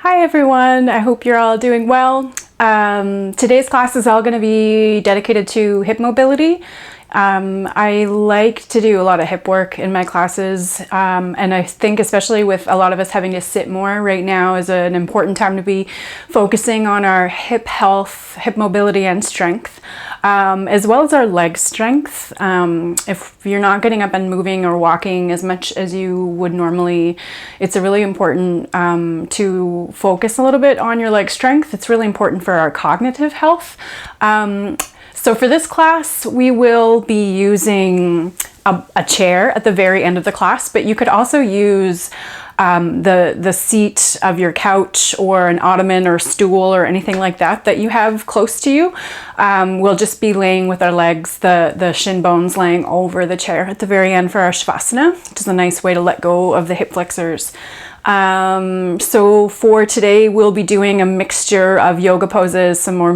Hi everyone, I hope you're all doing well. Today's class is all going to be dedicated to hip mobility. I like to do a lot of hip work in my classes, and I think especially with a lot of us having to sit more right now is an important time to be focusing on our hip health, hip mobility and strength, as well as our leg strength. If you're not getting up and moving or walking as much as you would normally, it's really important to focus a little bit on your leg strength. It's really important for our cognitive health. So for this class, we will be using a chair at the very end of the class, but you could also use the seat of your couch or an ottoman or stool or anything like that you have close to you. We'll just be laying with our legs, the shin bones laying over the chair at the very end for our Shavasana, which is a nice way to let go of the hip flexors. So for today, we'll be doing a mixture of yoga poses, some more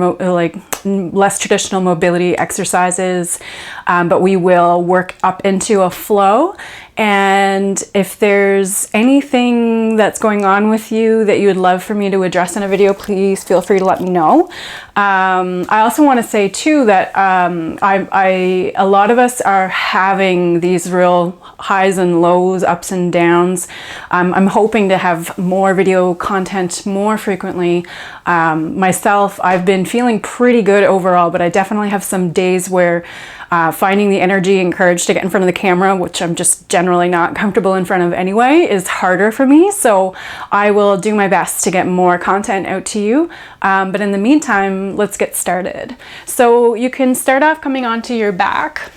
less traditional mobility exercises, but we will work up into a flow. And if there's anything that's going on with you that you would love for me to address in a video, please feel free to let me know. I also want to say too that a lot of us are having these real highs and lows, ups and downs. I'm hoping to have more video content more frequently. Myself, I've been feeling pretty good overall, but I definitely have some days where finding the energy and courage to get in front of the camera, which I'm just generally not comfortable in front of anyway, is harder for me. So I will do my best to get more content out to you. But in the meantime, let's get started. So you can start off coming onto your back.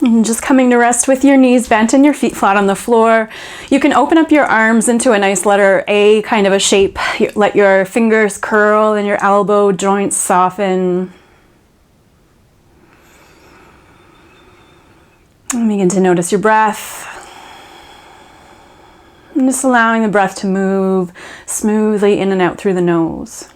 And just coming to rest with your knees bent and your feet flat on the floor. You can open up your arms into a nice letter A kind of a shape. Let your fingers curl and your elbow joints soften. And begin to notice your breath. And just allowing the breath to move smoothly in and out through the nose.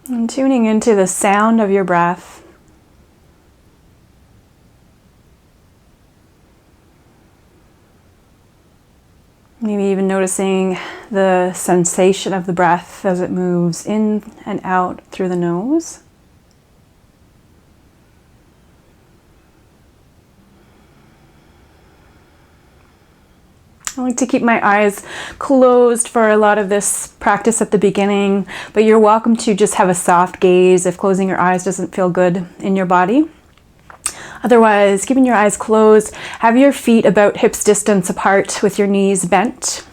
And tuning into the sound of your breath. Maybe even noticing the sensation of the breath as it moves in and out through the nose. I like to keep my eyes closed for a lot of this practice at the beginning, but you're welcome to just have a soft gaze if closing your eyes doesn't feel good in your body. Otherwise, keeping your eyes closed, have your feet about hips distance apart with your knees bent.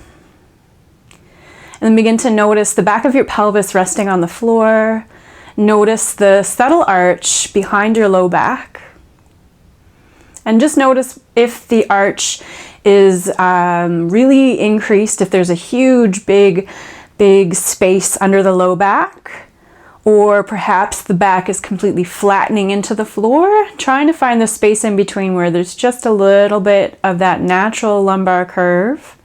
And then begin to notice the back of your pelvis resting on the floor. Notice the subtle arch behind your low back. And just notice if the arch is really increased, if there's a huge, big space under the low back, or perhaps the back is completely flattening into the floor, trying to find the space in between where there's just a little bit of that natural lumbar curve.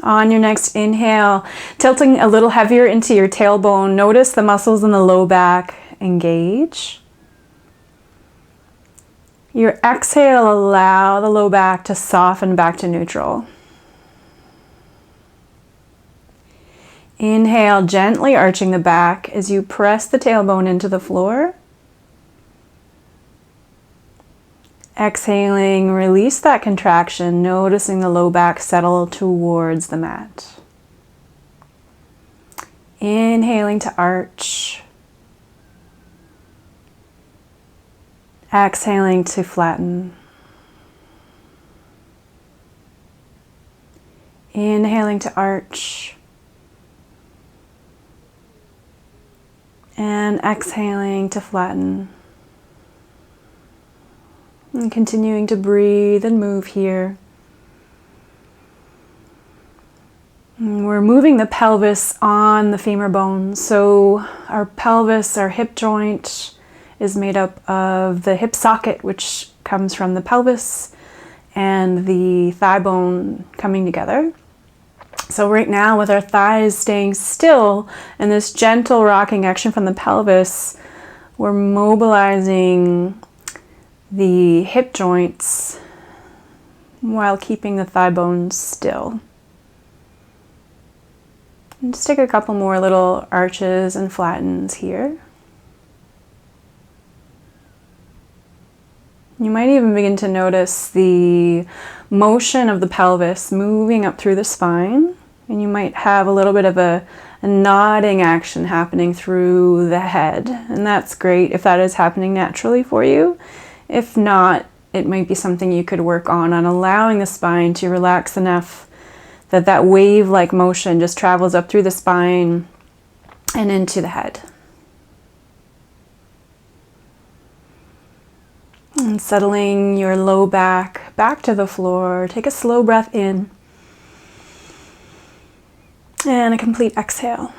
On your next inhale, tilting a little heavier into your tailbone, notice the muscles in the low back engage. Your exhale, allow the low back to soften back to neutral. Inhale, gently arching the back as you press the tailbone into the floor. Exhaling, release that contraction, noticing the low back settle towards the mat. Inhaling to arch. Exhaling to flatten. Inhaling to arch. And exhaling to flatten. And continuing to breathe and move here. And we're moving the pelvis on the femur bone. So our pelvis, our hip joint, is made up of the hip socket, which comes from the pelvis, and the thigh bone coming together. So right now, with our thighs staying still and this gentle rocking action from the pelvis, we're mobilizing the hip joints while keeping the thigh bones still. And just take a couple more little arches and flattens here. You might even begin to notice the motion of the pelvis moving up through the spine, and you might have a little bit of a nodding action happening through the head, and that's great if that is happening naturally for you. If not, it might be something you could work on allowing the spine to relax enough that that wave-like motion just travels up through the spine and into the head. And settling your low back to the floor. Take a slow breath in. And a complete exhale.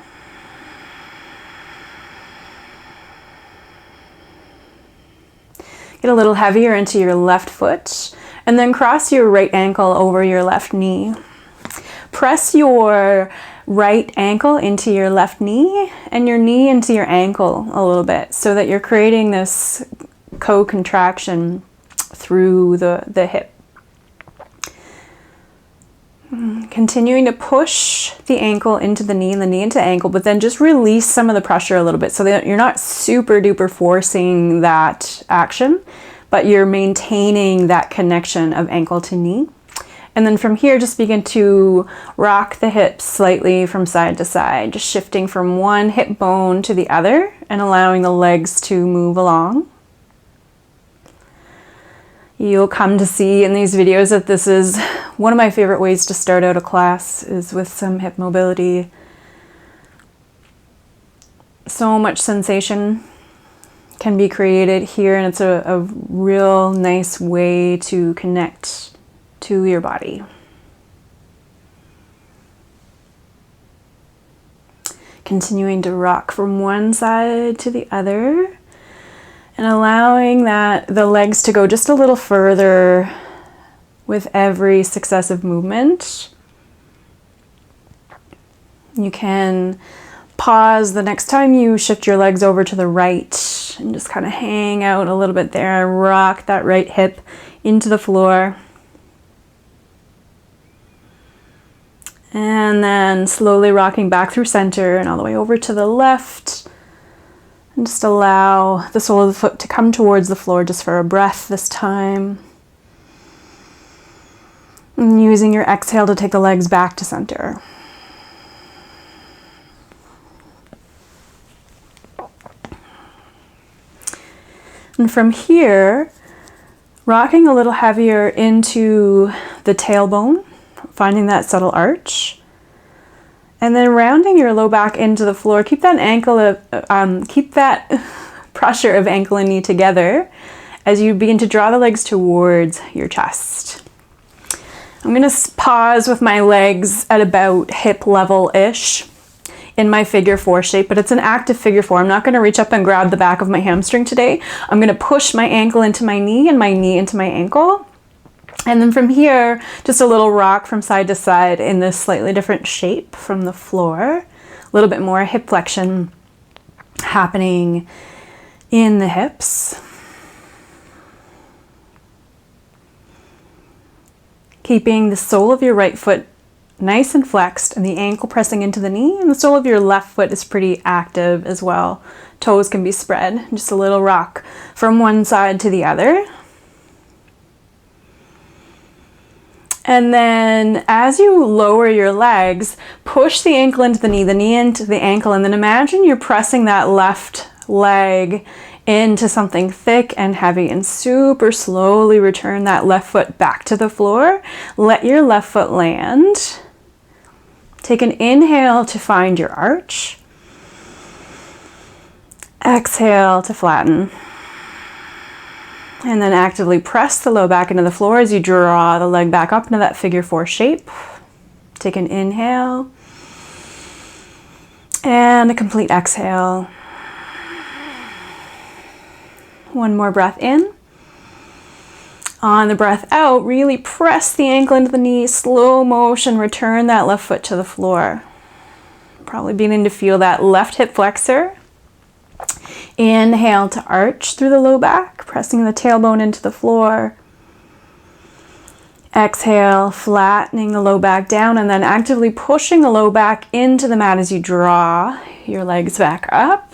Get a little heavier into your left foot. And then cross your right ankle over your left knee. Press your right ankle into your left knee and your knee into your ankle a little bit so that you're creating this co-contraction through the hip. Continuing to push the ankle into the knee and the knee into ankle, but then just release some of the pressure a little bit so that you're not super duper forcing that action, but you're maintaining that connection of ankle to knee. And then from here, just begin to rock the hips slightly from side to side, just shifting from one hip bone to the other and allowing the legs to move along. You'll come to see in these videos that this is one of my favorite ways to start out a class, is with some hip mobility. So much sensation can be created here, and it's a real nice way to connect to your body. Continuing to rock from one side to the other. And allowing the legs to go just a little further with every successive movement. You can pause the next time you shift your legs over to the right and just kind of hang out a little bit there. Rock that right hip into the floor. And then slowly rocking back through center and all the way over to the left. And just allow the sole of the foot to come towards the floor just for a breath this time. And using your exhale to take the legs back to center. And from here, rocking a little heavier into the tailbone, finding that subtle arch. And then rounding your low back into the floor. Keep that keep that pressure of ankle and knee together as you begin to draw the legs towards your chest. I'm going to pause with my legs at about hip level-ish in my figure 4 shape, but it's an active figure 4. I'm not going to reach up and grab the back of my hamstring today. I'm going to push my ankle into my knee and my knee into my ankle. And then from here, just a little rock from side to side in this slightly different shape from the floor. A little bit more hip flexion happening in the hips. Keeping the sole of your right foot nice and flexed and the ankle pressing into the knee, and the sole of your left foot is pretty active as well. Toes can be spread. Just a little rock from one side to the other. And then as you lower your legs, push the ankle into the knee into the ankle, and then imagine you're pressing that left leg into something thick and heavy, and super slowly return that left foot back to the floor. Let your left foot land. Take an inhale to find your arch. Exhale to flatten. And then actively press the low back into the floor as you draw the leg back up into that figure 4 shape. Take an inhale and a complete exhale. One more breath in. On the breath out, really press the ankle into the knee, slow motion, return that left foot to the floor. Probably beginning to feel that left hip flexor. Inhale to arch through the low back, pressing the tailbone into the floor. Exhale, flattening the low back down, and then actively pushing the low back into the mat as you draw your legs back up.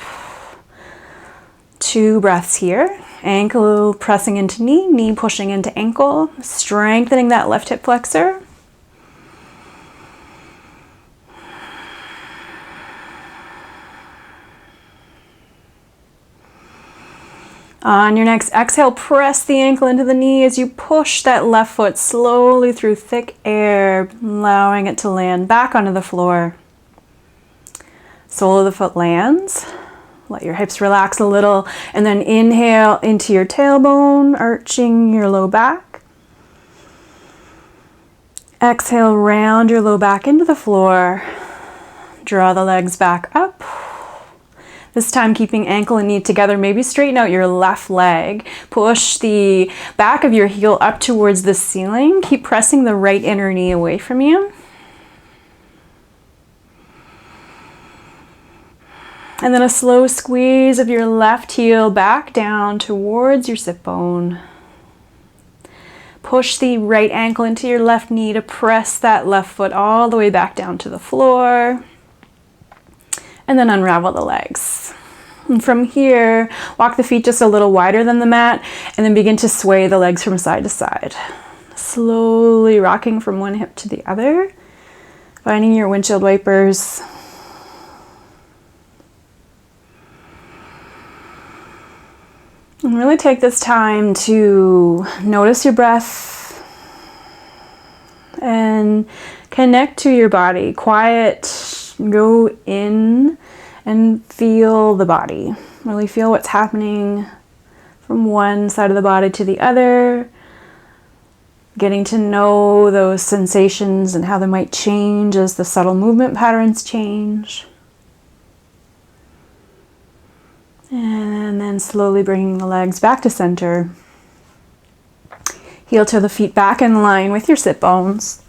2 breaths here. Ankle pressing into knee, knee pushing into ankle, strengthening that left hip flexor. On your next exhale, press the ankle into the knee as you push that left foot slowly through thick air, allowing it to land back onto the floor. Sole of the foot lands. Let your hips relax a little, and then inhale into your tailbone, arching your low back. Exhale, round your low back into the floor. Draw the legs back up. This time keeping ankle and knee together, maybe straighten out your left leg. Push the back of your heel up towards the ceiling. Keep pressing the right inner knee away from you. And then a slow squeeze of your left heel back down towards your sit bone. Push the right ankle into your left knee to press that left foot all the way back down to the floor. And then unravel the legs. And from here, walk the feet just a little wider than the mat, and then begin to sway the legs from side to side. Slowly rocking from one hip to the other, finding your windshield wipers. And really take this time to notice your breath and connect to your body. Quiet, go in and feel the body. Really feel what's happening from one side of the body to the other. Getting to know those sensations and how they might change as the subtle movement patterns change. And then slowly bringing the legs back to center. Heel to the feet back in line with your sit bones.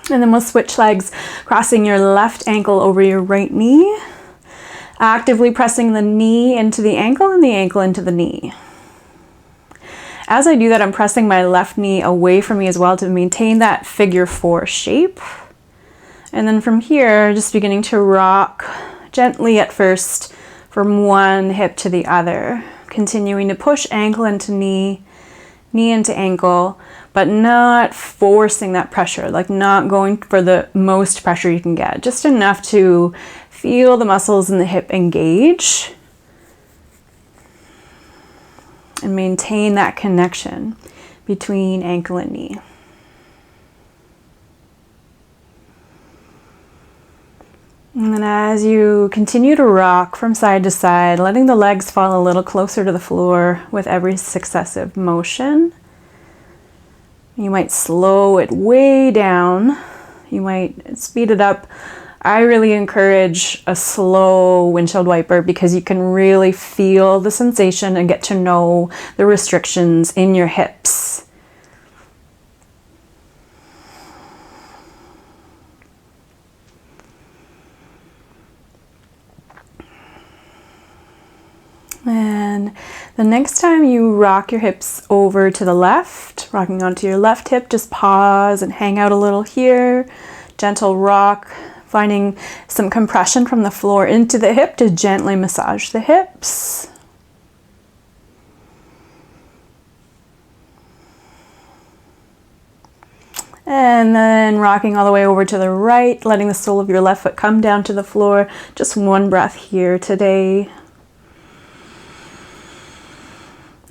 And then we'll switch legs, crossing your left ankle over your right knee. Actively pressing the knee into the ankle and the ankle into the knee. As I do that, I'm pressing my left knee away from me as well to maintain that figure 4 shape. And then from here, just beginning to rock gently at first from one hip to the other. Continuing to push ankle into knee, knee into ankle, but not forcing that pressure, like not going for the most pressure you can get. Just enough to feel the muscles in the hip engage and maintain that connection between ankle and knee. And then as you continue to rock from side to side, letting the legs fall a little closer to the floor with every successive motion. You might slow it way down. You might speed it up. I really encourage a slow windshield wiper because you can really feel the sensation and get to know the restrictions in your hips. And the next time you rock your hips over to the left, rocking onto your left hip, just pause and hang out a little here. Gentle rock, finding some compression from the floor into the hip to gently massage the hips. And then rocking all the way over to the right, letting the sole of your left foot come down to the floor. Just one breath here today.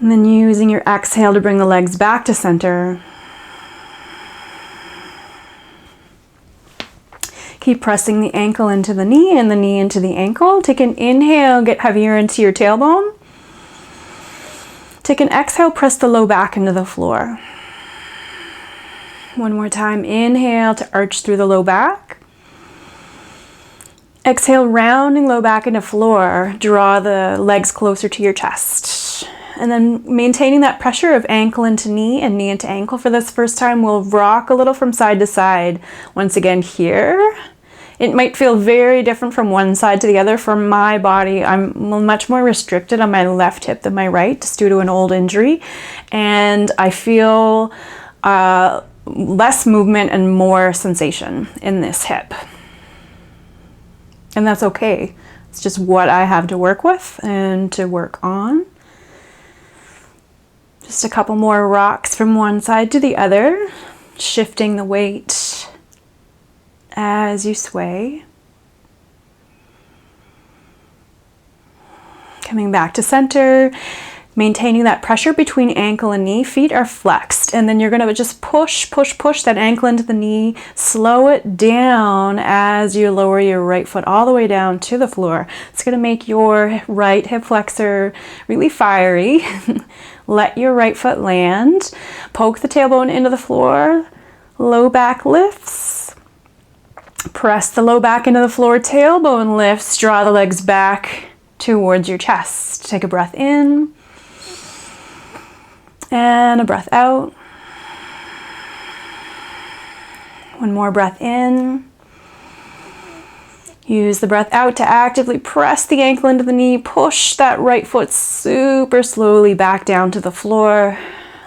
And then using your exhale to bring the legs back to center. Keep pressing the ankle into the knee and the knee into the ankle. Take an inhale, get heavier into your tailbone. Take an exhale, press the low back into the floor. One more time. Inhale to arch through the low back. Exhale, rounding low back into floor. Draw the legs closer to your chest. And then maintaining that pressure of ankle into knee and knee into ankle for this first time. We'll rock a little from side to side. Once again here. It might feel very different from one side to the other. For my body, I'm much more restricted on my left hip than my right, just due to an old injury. And I feel less movement and more sensation in this hip. And that's okay. It's just what I have to work with and to work on. Just a couple more rocks from one side to the other, shifting the weight as you sway. Coming back to center, maintaining that pressure between ankle and knee. Feet are flexed, and then you're going to just push that ankle into the knee. Slow it down as you lower your right foot all the way down to the floor. It's going to make your right hip flexor really fiery. Let your right foot land. Poke the tailbone into the floor. Low back lifts. Press the low back into the floor. Tailbone lifts. Draw the legs back towards your chest. Take a breath in. And a breath out. One more breath in. Use the breath out to actively press the ankle into the knee. Push that right foot super slowly back down to the floor,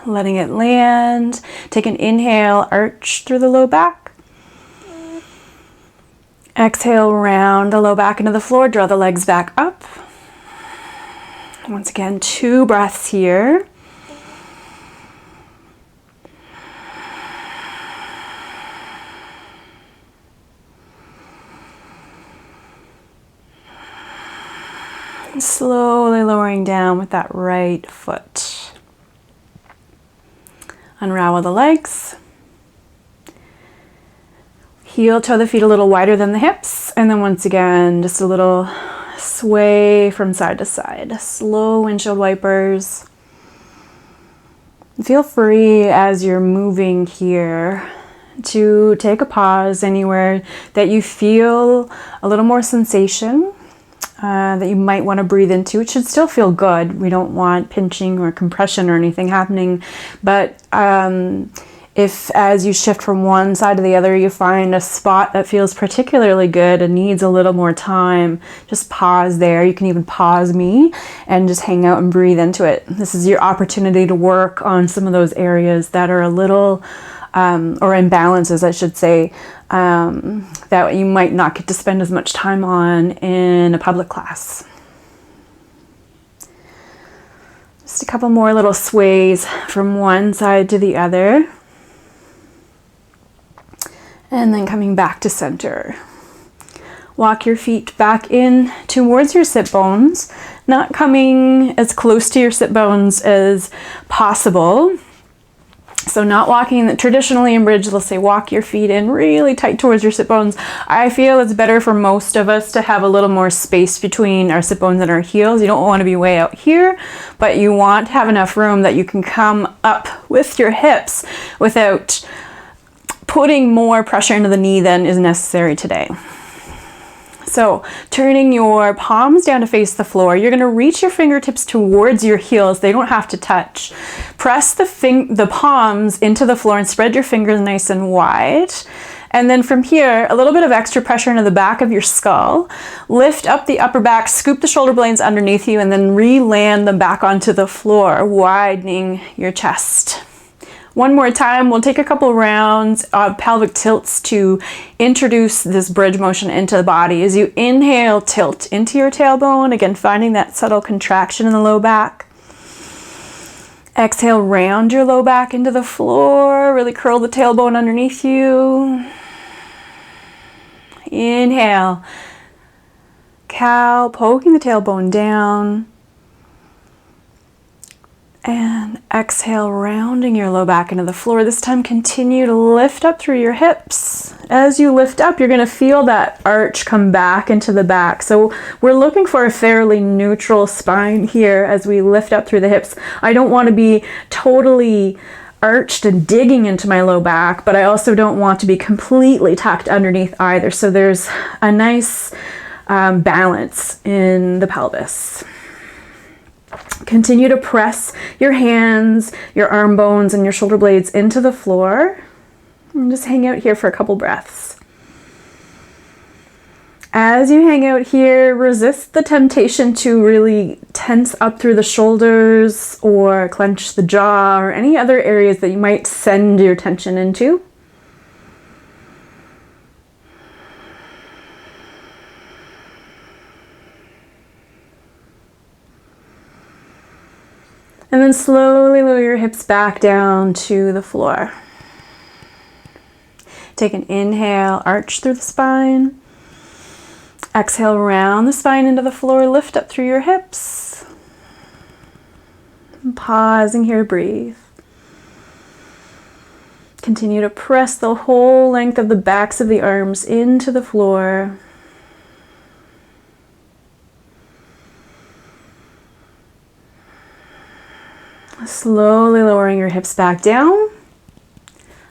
letting it land. Take an inhale, arch through the low back. Exhale, round the low back into the floor. Draw the legs back up. Once again, 2 breaths here. Slowly lowering down with that right foot. Unravel the legs. Heel toe the feet a little wider than the hips. And then once again, just a little sway from side to side. Slow windshield wipers. Feel free as you're moving here to take a pause anywhere that you feel a little more sensation. That you might want to breathe into. It should still feel good. We don't want pinching or compression or anything happening. But if as you shift from one side to the other, you find a spot that feels particularly good and needs a little more time, just pause there. You can even pause me and just hang out and breathe into it. This is your opportunity to work on some of those areas that are a little, or imbalances, I should say, that you might not get to spend as much time on in a public class. Just a couple more little sways from one side to the other. And then coming back to center. Walk your feet back in towards your sit bones, not coming as close to your sit bones as possible. So not walking traditionally in bridge, let's say walk your feet in really tight towards your sit bones. I feel it's better for most of us to have a little more space between our sit bones and our heels. You don't want to be way out here, but you want to have enough room that you can come up with your hips without putting more pressure into the knee than is necessary today. So turning your palms down to face the floor, you're going to reach your fingertips towards your heels. They don't have to touch. Press the palms into the floor and spread your fingers nice and wide. And then from here, a little bit of extra pressure into the back of your skull. Lift up the upper back, scoop the shoulder blades underneath you, and then re-land them back onto the floor, widening your chest. One more time, we'll take a couple rounds of pelvic tilts to introduce this bridge motion into the body. As you inhale, tilt into your tailbone, again finding that subtle contraction in the low back. Exhale, round your low back into the floor, really curl the tailbone underneath you. Inhale, cow, poking the tailbone down. And exhale, rounding your low back into the floor. This time, continue to lift up through your hips. As you lift up, you're going to feel that arch come back into the back. So we're looking for a fairly neutral spine here as we lift up through the hips. I don't want to be totally arched and digging into my low back, but I also don't want to be completely tucked underneath either. So there's a nice balance in the pelvis. Continue to press your hands, your arm bones, and your shoulder blades into the floor. And just hang out here for a couple breaths. As you hang out here, resist the temptation to really tense up through the shoulders or clench the jaw or any other areas that you might send your tension into. And then slowly lower your hips back down to the floor. Take an inhale, arch through the spine. Exhale, round the spine into the floor, lift up through your hips. And pausing here, breathe. Continue to press the whole length of the backs of the arms into the floor. Slowly lowering your hips back down.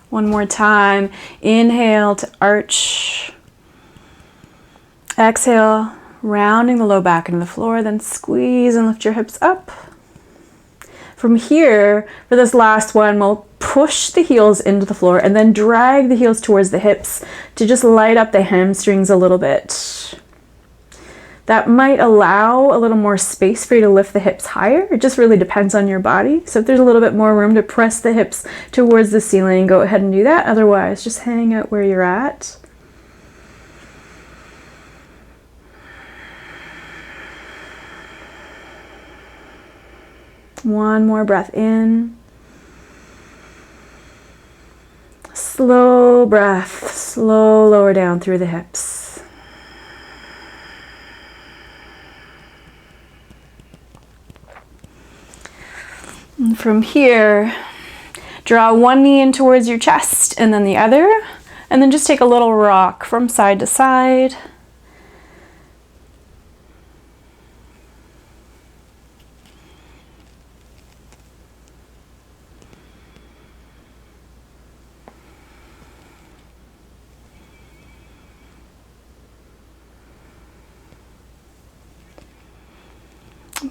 One more time. Inhale to arch. Exhale, rounding the low back into the floor, then squeeze and lift your hips up. From here, for this last one, we'll push the heels into the floor and then drag the heels towards the hips to just light up the hamstrings a little bit. That might allow a little more space for you to lift the hips higher. It just really depends on your body. So if there's a little bit more room to press the hips towards the ceiling, go ahead and do that. Otherwise, just hang out where you're at. One more breath in. Slow breath, slow lower down through the hips. And from here, draw one knee in towards your chest and then the other, and then just take a little rock from side to side.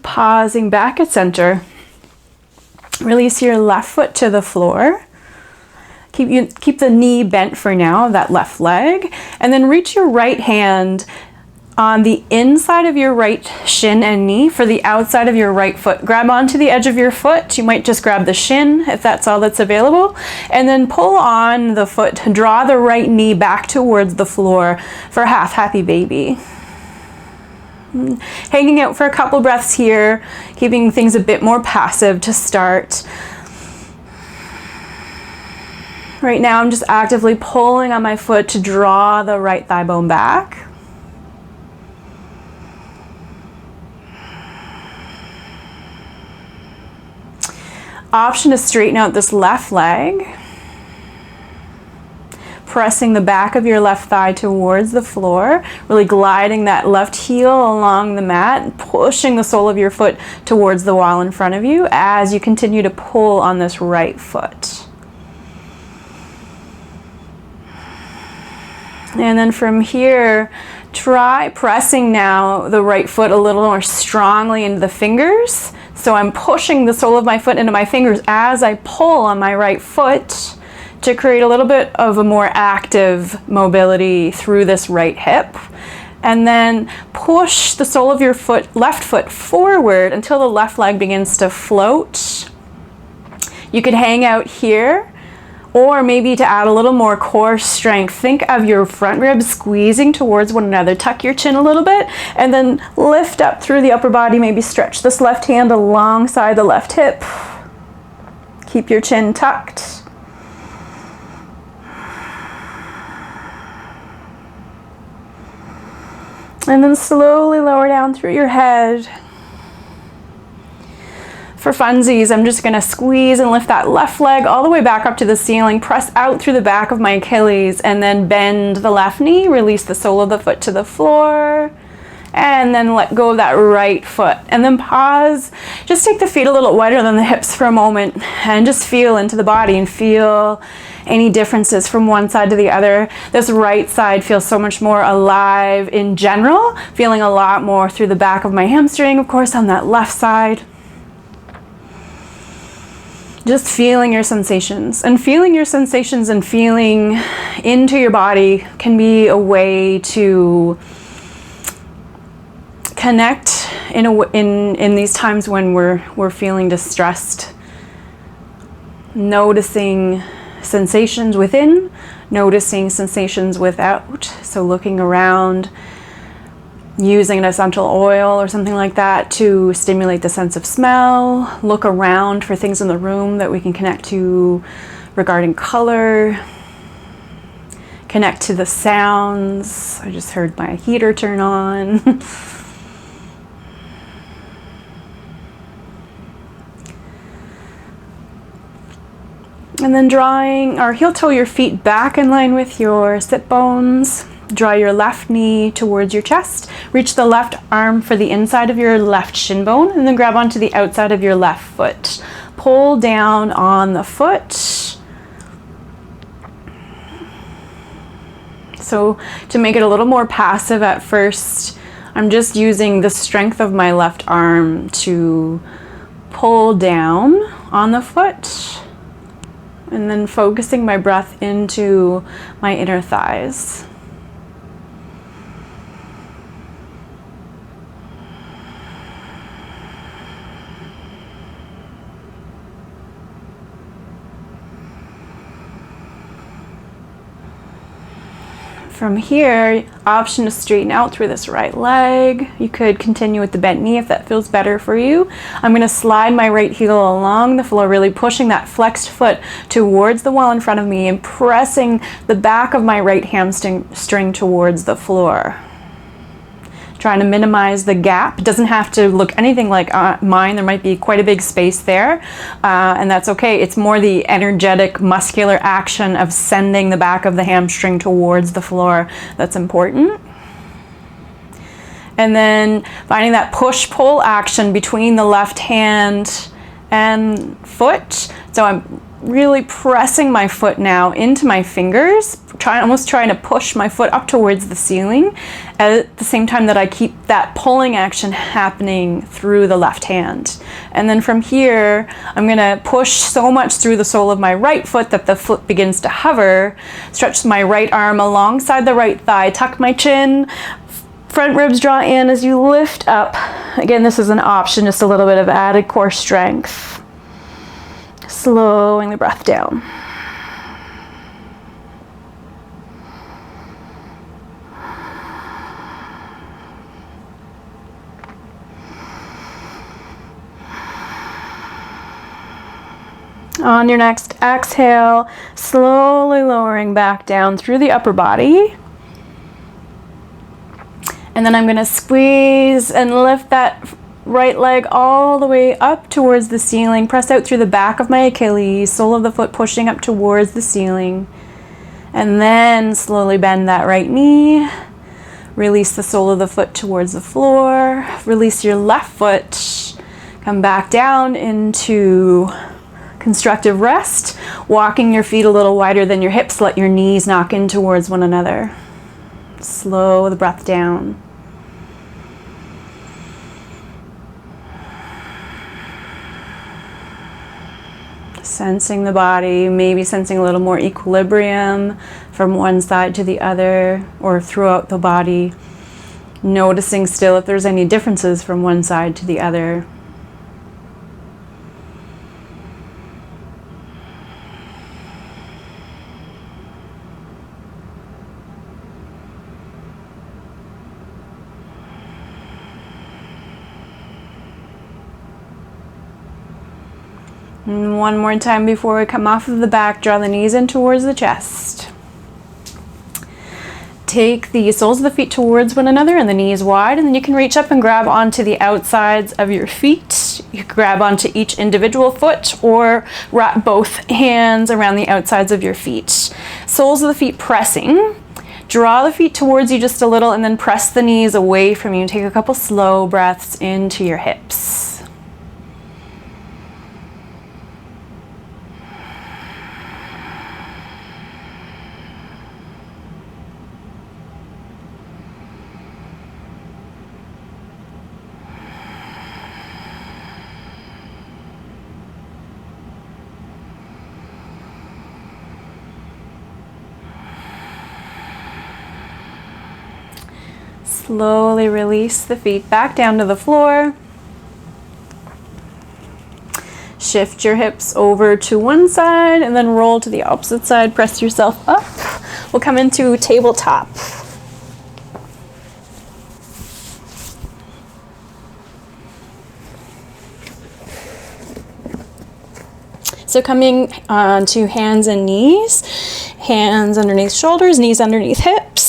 Pausing back at center. Release your left foot to the floor. Keep the knee bent for now, that left leg, and then reach your right hand on the inside of your right shin and knee for the outside of your right foot. Grab onto the edge of your foot. You might just grab the shin if that's all that's available, and then pull on the foot. Draw the right knee back towards the floor for half happy baby. Hanging out for a couple breaths here, keeping things a bit more passive to start. Right now I'm just actively pulling on my foot to draw the right thigh bone back. Option to straighten out this left leg. Pressing the back of your left thigh towards the floor, really gliding that left heel along the mat, pushing the sole of your foot towards the wall in front of you as you continue to pull on this right foot. And then from here, try pressing now the right foot a little more strongly into the fingers. So I'm pushing the sole of my foot into my fingers as I pull on my right foot, to create a little bit of a more active mobility through this right hip. And then push the sole of your left foot forward until the left leg begins to float. You could hang out here, or maybe to add a little more core strength, think of your front ribs squeezing towards one another. Tuck your chin a little bit and then lift up through the upper body. Maybe stretch this left hand alongside the left hip. Keep your chin tucked. And then slowly lower down through your head. For funsies, I'm just going to squeeze and lift that left leg all the way back up to the ceiling. Press out through the back of my Achilles and then bend the left knee. Release the sole of the foot to the floor. And then let go of that right foot. And then pause. Just take the feet a little wider than the hips for a moment and just feel into the body and feel any differences from one side to the other. This right side feels so much more alive in general, feeling a lot more through the back of my hamstring, of course, on that left side. Just feeling your sensations, and feeling your sensations and feeling into your body can be a way to connect in these times when we're feeling distressed. Noticing sensations within, noticing sensations without. So looking around, using an essential oil or something like that to stimulate the sense of smell. Look around for things in the room that we can connect to regarding color. Connect to the sounds. I just heard my heater turn on. And then drawing or heel toe your feet back in line with your sit bones. Draw your left knee towards your chest. Reach the left arm for the inside of your left shin bone, and then grab onto the outside of your left foot. Pull down on the foot. So to make it a little more passive at first, I'm just using the strength of my left arm to pull down on the foot, and then focusing my breath into my inner thighs. From here, option to straighten out through this right leg. You could continue with the bent knee if that feels better for you. I'm going to slide my right heel along the floor, really pushing that flexed foot towards the wall in front of me and pressing the back of my right hamstring towards the floor. Trying to minimize the gap. It doesn't have to look anything like mine. There might be quite a big space there, and that's okay. It's more the energetic muscular action of sending the back of the hamstring towards the floor that's important. And then finding that push-pull action between the left hand and foot. So I'm really pressing my foot now into my fingers, almost trying to push my foot up towards the ceiling at the same time that I keep that pulling action happening through the left hand. And then from here, I'm gonna push so much through the sole of my right foot that the foot begins to hover. Stretch my right arm alongside the right thigh, tuck my chin, front ribs draw in as you lift up. Again, this is an option, just a little bit of added core strength. Slowing the breath down. On your next exhale, slowly lowering back down through the upper body. And then I'm going to squeeze and lift that right leg all the way up towards the ceiling. Press out through the back of my Achilles, sole of the foot pushing up towards the ceiling. And then slowly bend that right knee. Release the sole of the foot towards the floor. Release your left foot. Come back down into constructive rest. Walking your feet a little wider than your hips. Let your knees knock in towards one another. Slow the breath down. Sensing the body, maybe sensing a little more equilibrium from one side to the other or throughout the body. Noticing still if there's any differences from one side to the other. And one more time before we come off of the back, draw the knees in towards the chest. Take the soles of the feet towards one another and the knees wide, and then you can reach up and grab onto the outsides of your feet. You can grab onto each individual foot or wrap both hands around the outsides of your feet. Soles of the feet pressing. Draw the feet towards you just a little and then press the knees away from you. Take a couple slow breaths into your hips. Slowly release the feet back down to the floor. Shift your hips over to one side and then roll to the opposite side. Press yourself up. We'll come into tabletop. So coming onto hands and knees, hands underneath shoulders, knees underneath hips.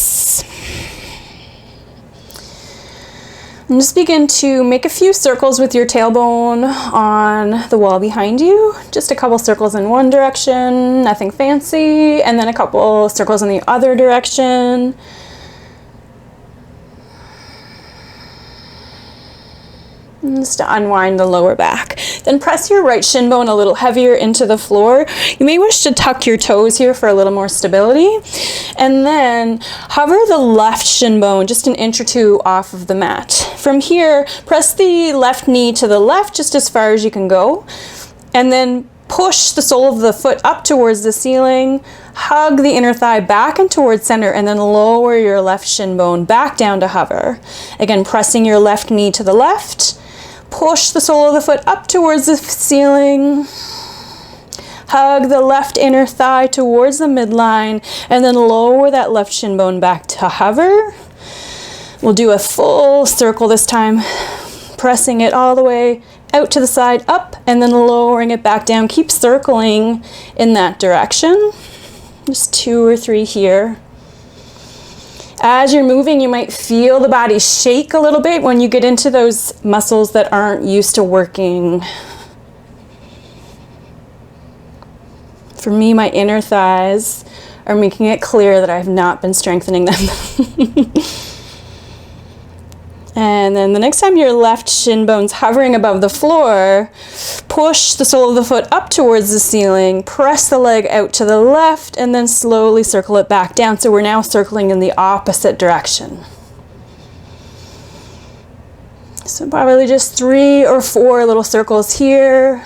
And just begin to make a few circles with your tailbone on the wall behind you. Just a couple circles in one direction, nothing fancy, and then a couple circles in the other direction. And just to unwind the lower back. Then press your right shin bone a little heavier into the floor. You may wish to tuck your toes here for a little more stability. And then hover the left shin bone just an inch or two off of the mat. From here, press the left knee to the left just as far as you can go. And then push the sole of the foot up towards the ceiling. Hug the inner thigh back and towards center, and then lower your left shin bone back down to hover. Again, pressing your left knee to the left. Push the sole of the foot up towards the ceiling. Hug the left inner thigh towards the midline, and then lower that left shin bone back to hover. We'll do a full circle this time, pressing it all the way out to the side, up, and then lowering it back down. Keep circling in that direction. Just 2 or 3 here. As you're moving, you might feel the body shake a little bit when you get into those muscles that aren't used to working. For me, my inner thighs are making it clear that I have not been strengthening them. And then the next time your left shin bone's hovering above the floor, push the sole of the foot up towards the ceiling, press the leg out to the left, and then slowly circle it back down. So we're now circling in the opposite direction. So probably just 3 or 4 little circles here.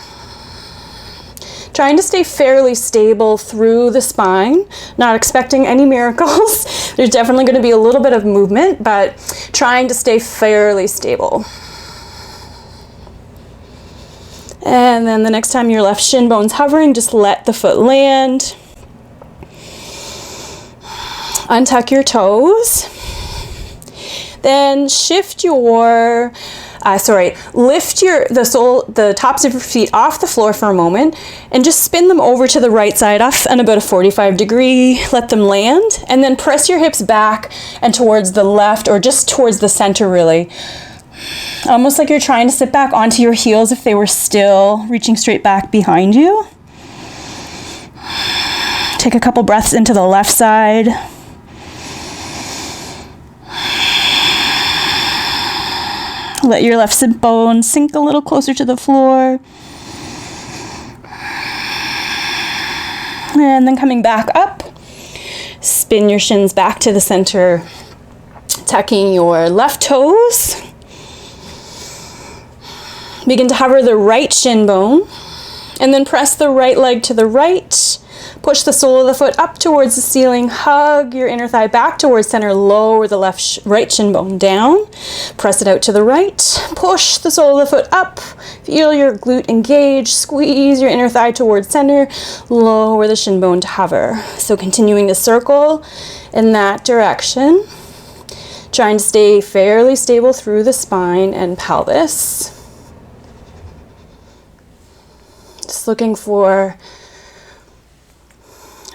Trying to stay fairly stable through the spine, not expecting any miracles. There's definitely going to be a little bit of movement, but trying to stay fairly stable. And then the next time your left shin bone's hovering, just let the foot land. Untuck your toes. Then shift your lift the tops of your feet off the floor for a moment and just spin them over to the right side off and about a 45 degree, let them land, and then press your hips back and towards the left or just towards the center really. Almost like you're trying to sit back onto your heels if they were still reaching straight back behind you. Take a couple breaths into the left side. Let your left sit bone sink a little closer to the floor. And then coming back up, spin your shins back to the center, tucking your left toes. Begin to hover the right shin bone, and then press the right leg to the right. Push the sole of the foot up towards the ceiling. Hug your inner thigh back towards center. Lower the right shin bone down. Press it out to the right. Push the sole of the foot up. Feel your glute engage. Squeeze your inner thigh towards center. Lower the shin bone to hover. So continuing to circle in that direction. Trying to stay fairly stable through the spine and pelvis. Just looking for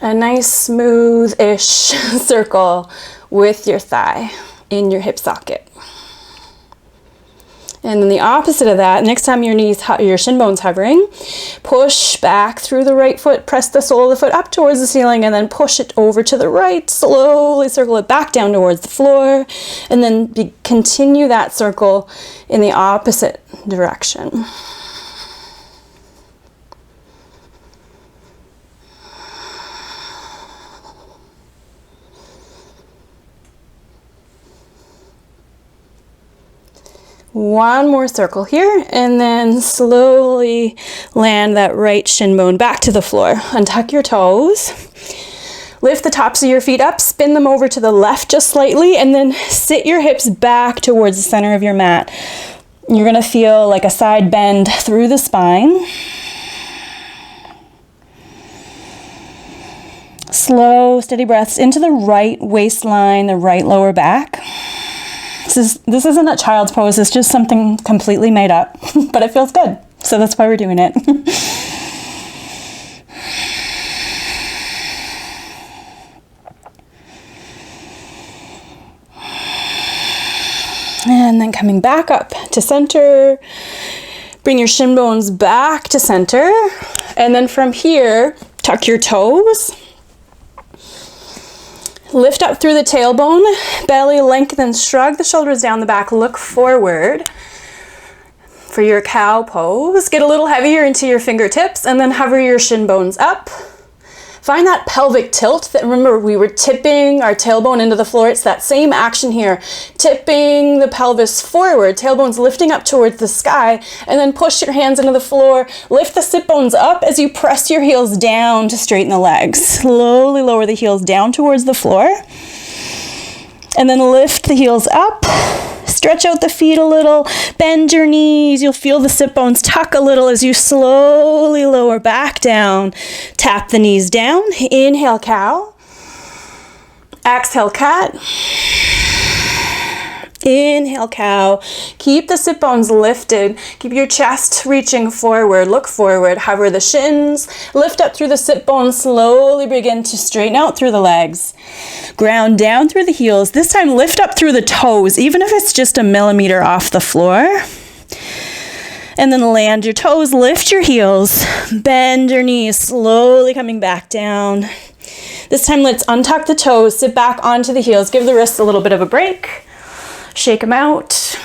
a nice smooth-ish circle with your thigh in your hip socket. And then the opposite of that, next time your shin bone's hovering, push back through the right foot, press the sole of the foot up towards the ceiling, and then push it over to the right, slowly circle it back down towards the floor, and then continue that circle in the opposite direction. One more circle here, and then slowly land that right shin bone back to the floor. Untuck your toes. Lift the tops of your feet up, spin them over to the left just slightly, and then sit your hips back towards the center of your mat. You're going to feel like a side bend through the spine. Slow, steady breaths into the right waistline, the right lower back. This isn't a child's pose, it's just something completely made up, but it feels good, so that's why we're doing it. And then coming back up to center, bring your shin bones back to center, and then from here, tuck your toes. Lift up through the tailbone, belly lengthen, shrug the shoulders down the back, look forward for your cow pose. Get a little heavier into your fingertips and then hover your shin bones up. Find that pelvic tilt. That, remember, we were tipping our tailbone into the floor. It's that same action here. Tipping the pelvis forward, tailbone's lifting up towards the sky, and then push your hands into the floor. Lift the sit bones up as you press your heels down to straighten the legs. Slowly lower the heels down towards the floor. And then lift the heels up. Stretch out the feet a little, bend your knees. You'll feel the sit bones tuck a little as you slowly lower back down. Tap the knees down. Inhale, cow. Exhale, cat. Inhale, cow. Keep the sit bones lifted. Keep your chest reaching forward. Look forward. Hover the shins. Lift up through the sit bones. Slowly begin to straighten out through the legs. Ground down through the heels. This time lift up through the toes, even if it's just a millimeter off the floor. And then land your toes. Lift your heels. Bend your knees. Slowly coming back down. This time let's untuck the toes. Sit back onto the heels. Give the wrists a little bit of a break. Shake them out.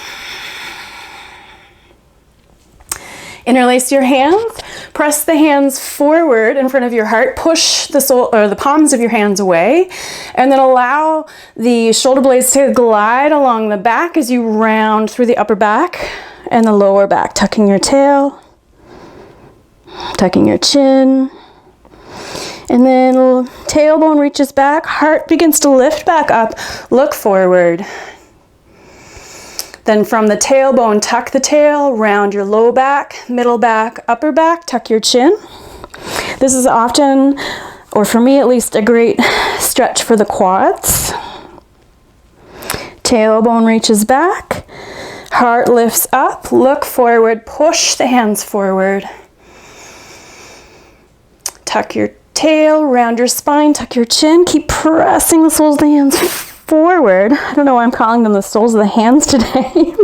Interlace your hands. Press the hands forward in front of your heart. Push the sole or the palms of your hands away, and then allow the shoulder blades to glide along the back as you round through the upper back and the lower back, tucking your tail, tucking your chin. And then tailbone reaches back, heart begins to lift back up, look forward. Then from the tailbone, tuck the tail, round your low back, middle back, upper back, tuck your chin. This is often, or for me at least, a great stretch for the quads. Tailbone reaches back, heart lifts up, look forward, push the hands forward. Tuck your tail, round your spine, tuck your chin, keep pressing the soles of the hands forward. I don't know why I'm calling them the soles of the hands today.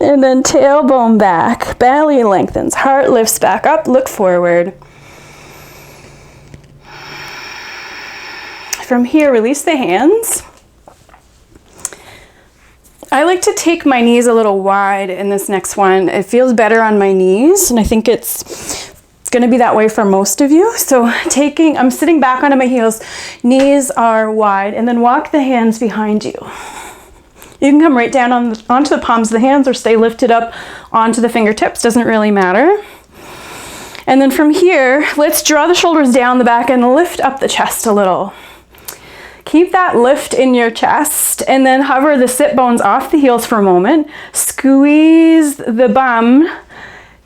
And then tailbone back, belly lengthens, heart lifts back up, look forward. From here, release the hands. I like to take my knees a little wide in this next one. It feels better on my knees, and I think it's going to be that way for most of you. So I'm sitting back onto my heels, knees are wide, and then walk the hands behind you. You can come right down onto the palms of the hands or stay lifted up onto the fingertips, doesn't really matter. And then from here, let's draw the shoulders down the back and lift up the chest a little. Keep that lift in your chest, and then hover the sit bones off the heels for a moment. Squeeze the bum.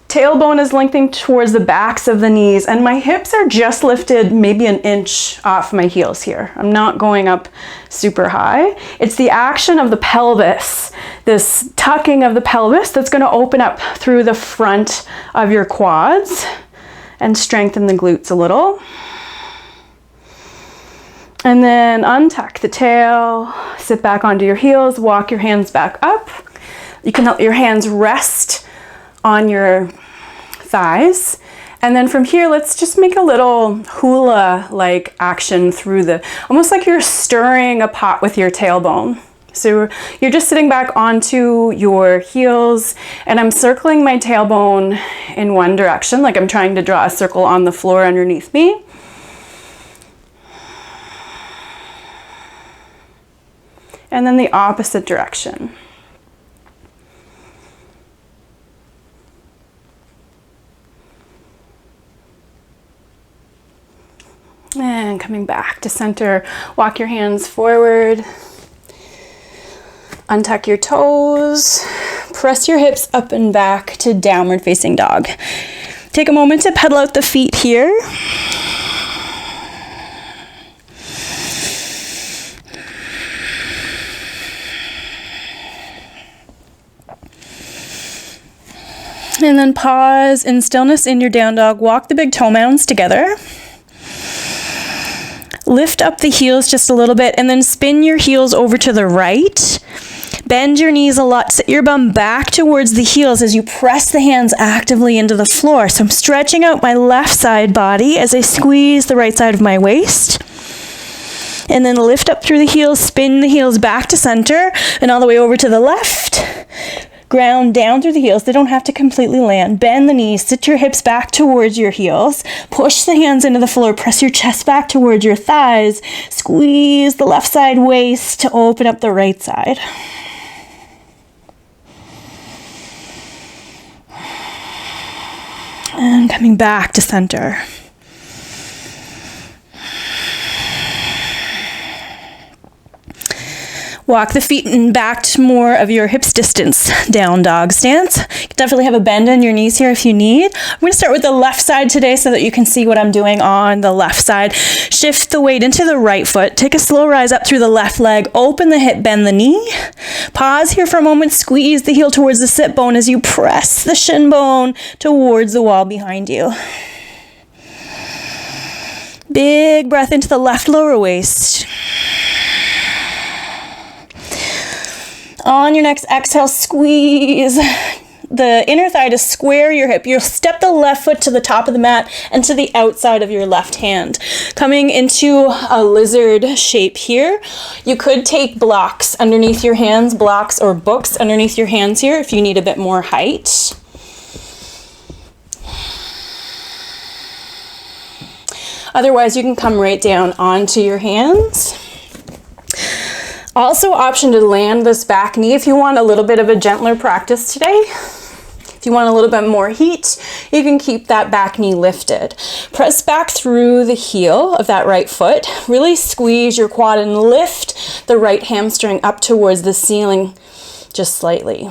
Tailbone is lengthening towards the backs of the knees, and my hips are just lifted maybe an inch off my heels here. I'm not going up super high. It's the action of the pelvis, this tucking of the pelvis, that's going to open up through the front of your quads and strengthen the glutes a little. And then untuck the tail, sit back onto your heels, walk your hands back up. You can let your hands rest on your thighs. And then from here, let's just make a little hula-like action through almost like you're stirring a pot with your tailbone. So you're just sitting back onto your heels, and I'm circling my tailbone in one direction, like I'm trying to draw a circle on the floor underneath me. And then the opposite direction. And coming back to center, walk your hands forward, untuck your toes, press your hips up and back to downward facing dog. Take a moment to pedal out the feet here. And then pause in stillness in your down dog. Walk the big toe mounds together. Lift up the heels just a little bit and then spin your heels over to the right. Bend your knees a lot. Sit your bum back towards the heels as you press the hands actively into the floor. So I'm stretching out my left side body as I squeeze the right side of my waist. And then lift up through the heels, spin the heels back to center and all the way over to the left. Ground down through the heels. They don't have to completely land. Bend the knees. Sit your hips back towards your heels. Push the hands into the floor. Press your chest back towards your thighs. Squeeze the left side waist to open up the right side. And coming back to center. Walk the feet and back to more of your hips distance. Down dog stance. You can definitely have a bend in your knees here if you need. I'm going to start with the left side today so that you can see what I'm doing on the left side. Shift the weight into the right foot. Take a slow rise up through the left leg. Open the hip, bend the knee. Pause here for a moment. Squeeze the heel towards the sit bone as you press the shin bone towards the wall behind you. Big breath into the left lower waist. On your next exhale, squeeze the inner thigh to square your hip. You'll step the left foot to the top of the mat and to the outside of your left hand. Coming into a lizard shape here. You could take blocks underneath your hands, blocks or books underneath your hands here if you need a bit more height. Otherwise, you can come right down onto your hands. Also, option to land this back knee if you want a little bit of a gentler practice today. If you want a little bit more heat, you can keep that back knee lifted. Press back through the heel of that right foot. Really squeeze your quad and lift the right hamstring up towards the ceiling just slightly.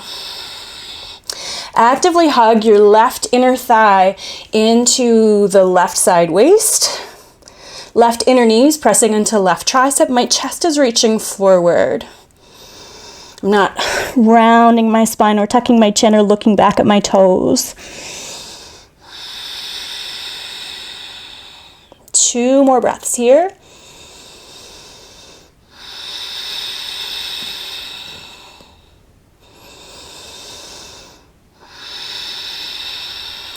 Actively hug your left inner thigh into the left side waist. Left inner knees pressing into left tricep. My chest is reaching forward. I'm not rounding my spine or tucking my chin or looking back at my toes. 2 more breaths here.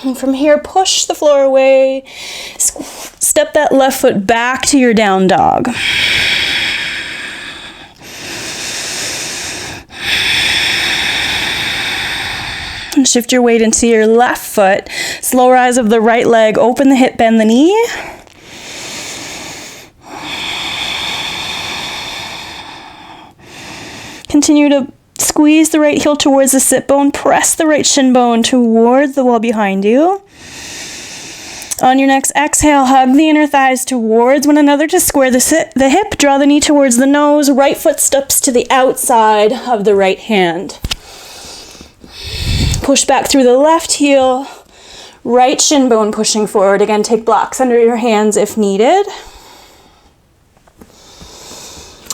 And from here, push the floor away. Step that left foot back to your down dog. And shift your weight into your left foot. Slow rise of the right leg. Open the hip, bend the knee. Continue to squeeze the right heel towards the sit bone. Press the right shin bone towards the wall behind you. On your next exhale, hug the inner thighs towards one another to square the hip. Draw the knee towards the nose. Right foot steps to the outside of the right hand. Push back through the left heel. Right shin bone pushing forward. Again, take blocks under your hands if needed.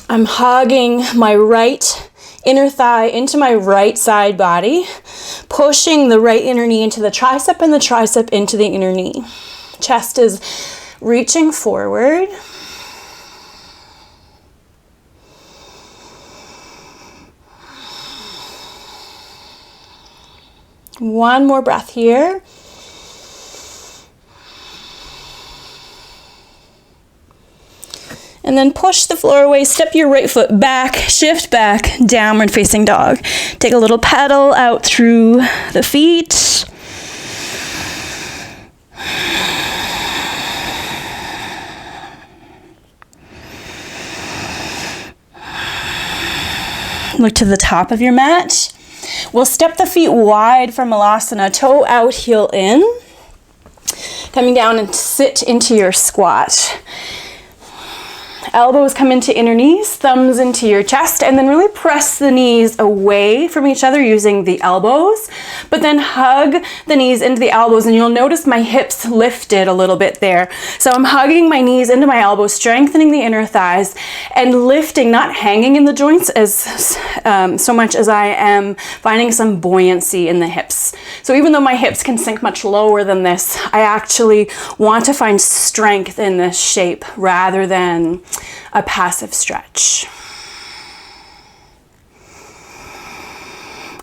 I'm hugging my right inner thigh into my right side body, pushing the right inner knee into the tricep and the tricep into the inner knee. Chest is reaching forward. One more breath here. And then push the floor away, step your right foot back, shift back, downward facing dog. Take a little pedal out through the feet. Look to the top of your mat. We'll step the feet wide for Malasana, toe out, heel in. Coming down and sit into your squat. Elbows come into inner knees, thumbs into your chest, and then really press the knees away from each other using the elbows, but then hug the knees into the elbows, and you'll notice my hips lifted a little bit there. So I'm hugging my knees into my elbows, strengthening the inner thighs, and lifting, not hanging in the joints as so much as I am finding some buoyancy in the hips. So even though my hips can sink much lower than this, I actually want to find strength in this shape rather than a passive stretch.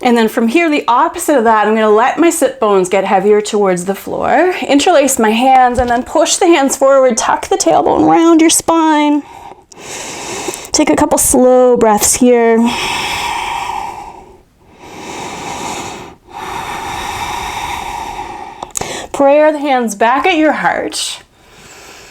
And then from here, the opposite of that, I'm going to let my sit bones get heavier towards the floor, interlace my hands, and then push the hands forward, tuck the tailbone around your spine. Take a couple slow breaths here. Prayer the hands back at your heart.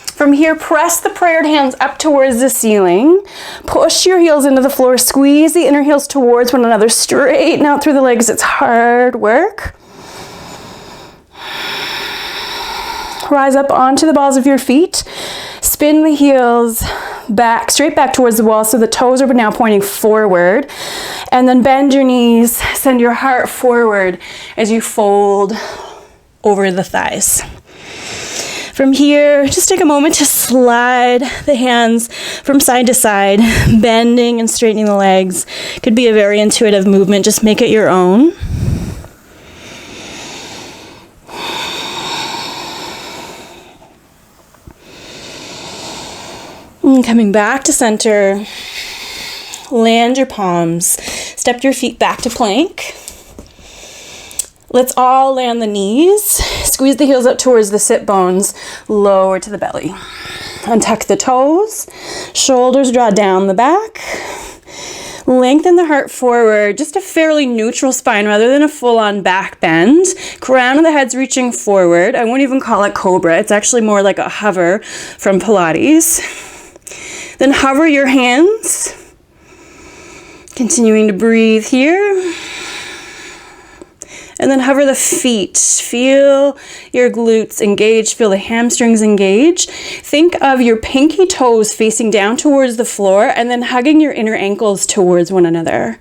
From here, press the prayered hands up towards the ceiling. Push your heels into the floor. Squeeze the inner heels towards one another. Straighten out through the legs. It's hard work. Rise up onto the balls of your feet. Spin the heels back, straight back towards the wall, so the toes are now pointing forward. And then bend your knees. Send your heart forward as you fold over the thighs. From here, just take a moment to slide the hands from side to side, bending and straightening the legs. Could be a very intuitive movement, just make it your own. And coming back to center, land your palms, step your feet back to plank. Let's all land the knees. Squeeze the heels up towards the sit bones, lower to the belly. Untuck the toes, shoulders draw down the back. Lengthen the heart forward, just a fairly neutral spine rather than a full-on back bend. Crown of the head's reaching forward. I won't even call it cobra. It's actually more like a hover from Pilates. Then hover your hands. Continuing to breathe here. And then hover the feet. Feel your glutes engage. Feel the hamstrings engage. Think of your pinky toes facing down towards the floor and then hugging your inner ankles towards one another.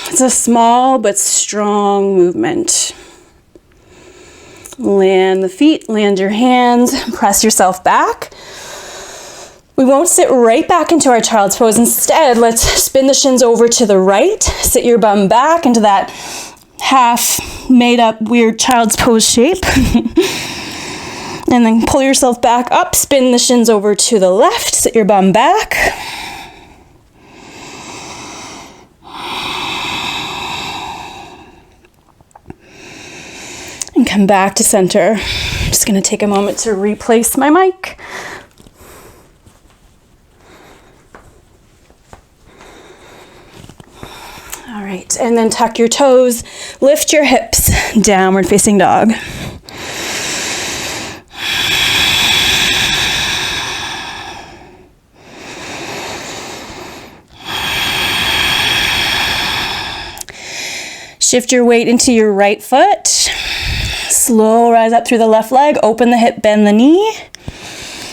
It's a small but strong movement. Land the feet, land your hands, press yourself back. We won't sit right back into our child's pose. Instead, let's spin the shins over to the right. Sit your bum back into that half made up weird child's pose shape. And then pull yourself back up, spin the shins over to the left, sit your bum back. And come back to center. I'm just going to take a moment to replace my mic. All right, and then tuck your toes, lift your hips, downward facing dog. Shift your weight into your right foot. Slow rise up through the left leg, open the hip, bend the knee.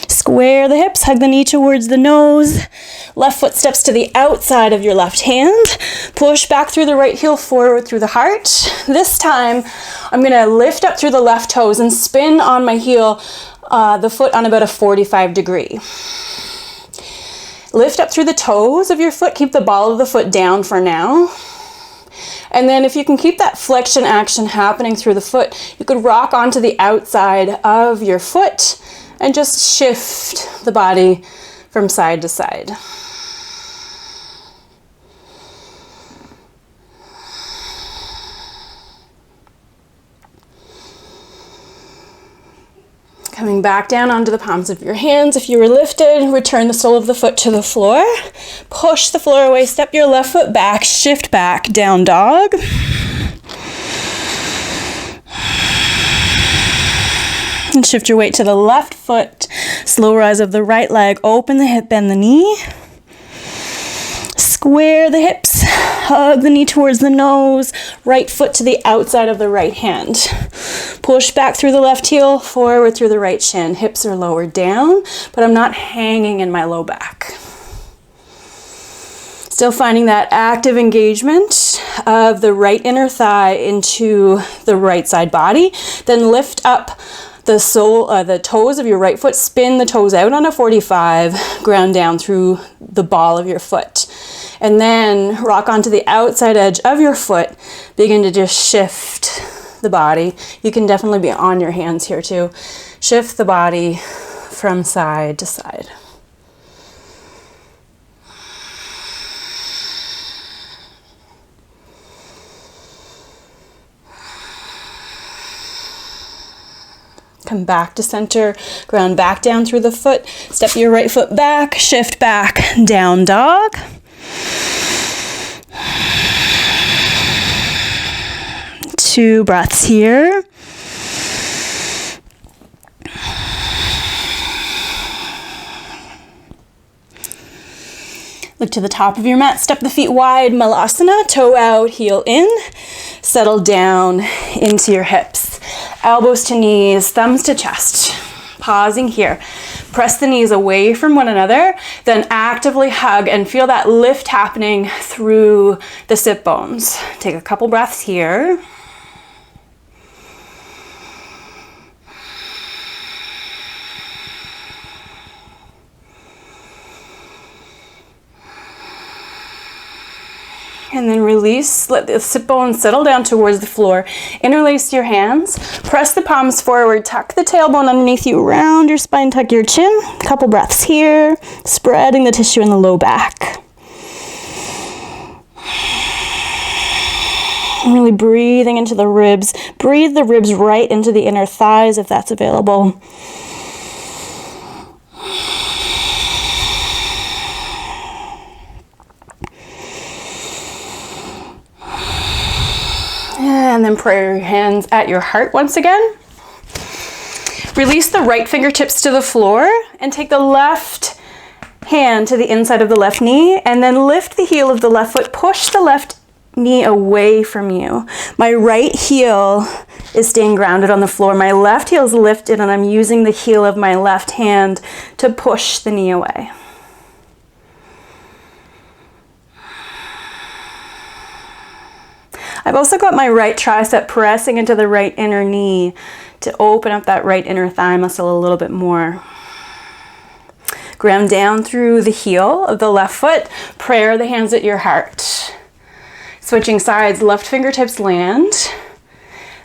Square the hips, hug the knee towards the nose. Left foot steps to the outside of your left hand. Push back through the right heel forward through the heart. This time, I'm gonna lift up through the left toes and spin on my heel, the foot on about a 45 degree. Lift up through the toes of your foot. Keep the ball of the foot down for now. And then if you can keep that flexion action happening through the foot, you could rock onto the outside of your foot and just shift the body from side to side. Coming back down onto the palms of your hands. If you were lifted, return the sole of the foot to the floor. Push the floor away, step your left foot back, shift back, down dog. And shift your weight to the left foot. Slow rise of the right leg, open the hip, bend the knee. Square the hips, hug the knee towards the nose, right foot to the outside of the right hand. Push back through the left heel, forward through the right shin. Hips are lowered down, but I'm not hanging in my low back. Still finding that active engagement of the right inner thigh into the right side body. Then lift up the sole, the toes of your right foot, spin the toes out on a 45, ground down through the ball of your foot. And then rock onto the outside edge of your foot, begin to just shift the body. You can definitely be on your hands here too. Shift the body from side to side. Come back to center, ground back down through the foot, step your right foot back, shift back, down dog. Two breaths here. Look to the top of your mat, step the feet wide, malasana, toe out, heel in, settle down into your hips. Elbows to knees, thumbs to chest. Pausing here. Press the knees away from one another, then actively hug and feel that lift happening through the sit bones. Take a couple breaths here. And then release, let the sit bones settle down towards the floor. Interlace your hands, press the palms forward, tuck the tailbone underneath you, round your spine, tuck your chin. Couple breaths here, spreading the tissue in the low back. Really breathing into the ribs. Breathe the ribs right into the inner thighs if that's available. And then pray your hands at your heart once again. Release the right fingertips to the floor and take the left hand to the inside of the left knee and then lift the heel of the left foot. Push the left knee away from you. My right heel is staying grounded on the floor. My left heel is lifted and I'm using the heel of my left hand to push the knee away. I've also got my right tricep pressing into the right inner knee to open up that right inner thigh muscle a little bit more. Ground down through the heel of the left foot. Prayer the hands at your heart. Switching sides, left fingertips land.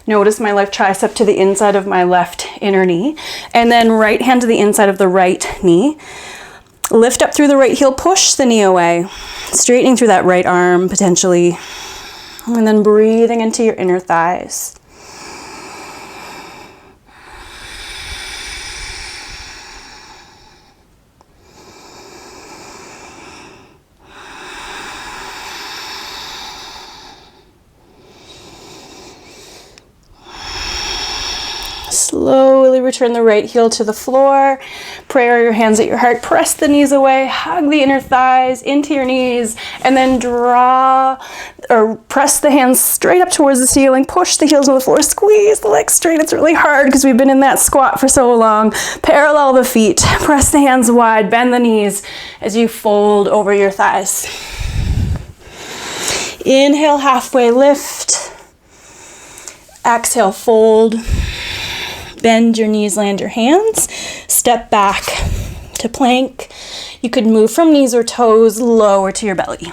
Notice my left tricep to the inside of my left inner knee. And then right hand to the inside of the right knee. Lift up through the right heel, push the knee away. Straightening through that right arm potentially. And then breathing into your inner thighs. Slowly return the right heel to the floor. Prayer your hands at your heart. Press the knees away. Hug the inner thighs into your knees. And then draw or press the hands straight up towards the ceiling. Push the heels on the floor. Squeeze the legs straight. It's really hard because we've been in that squat for so long. Parallel the feet. Press the hands wide. Bend the knees as you fold over your thighs. Inhale, halfway lift. Exhale, fold. Bend your knees, land your hands. Step back to plank. You could move from knees or toes lower to your belly.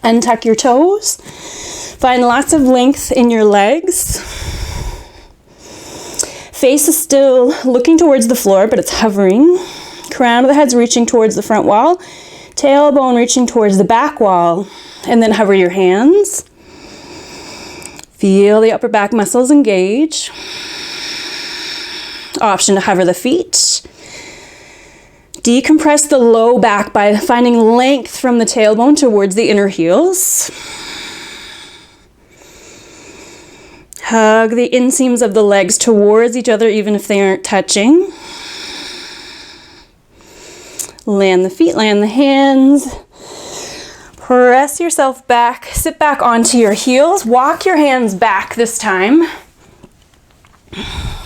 Untuck your toes. Find lots of length in your legs. Face is still looking towards the floor, but it's hovering. Crown of the head's reaching towards the front wall. Tailbone reaching towards the back wall. And then hover your hands. Feel the upper back muscles engage. option to hover the feet. Decompress the low back by finding length from the tailbone towards the inner heels. Hug the inseams of the legs towards each other even if they aren't touching. Land the feet, land the hands. Press yourself back, sit back onto your heels. Walk your hands back this time.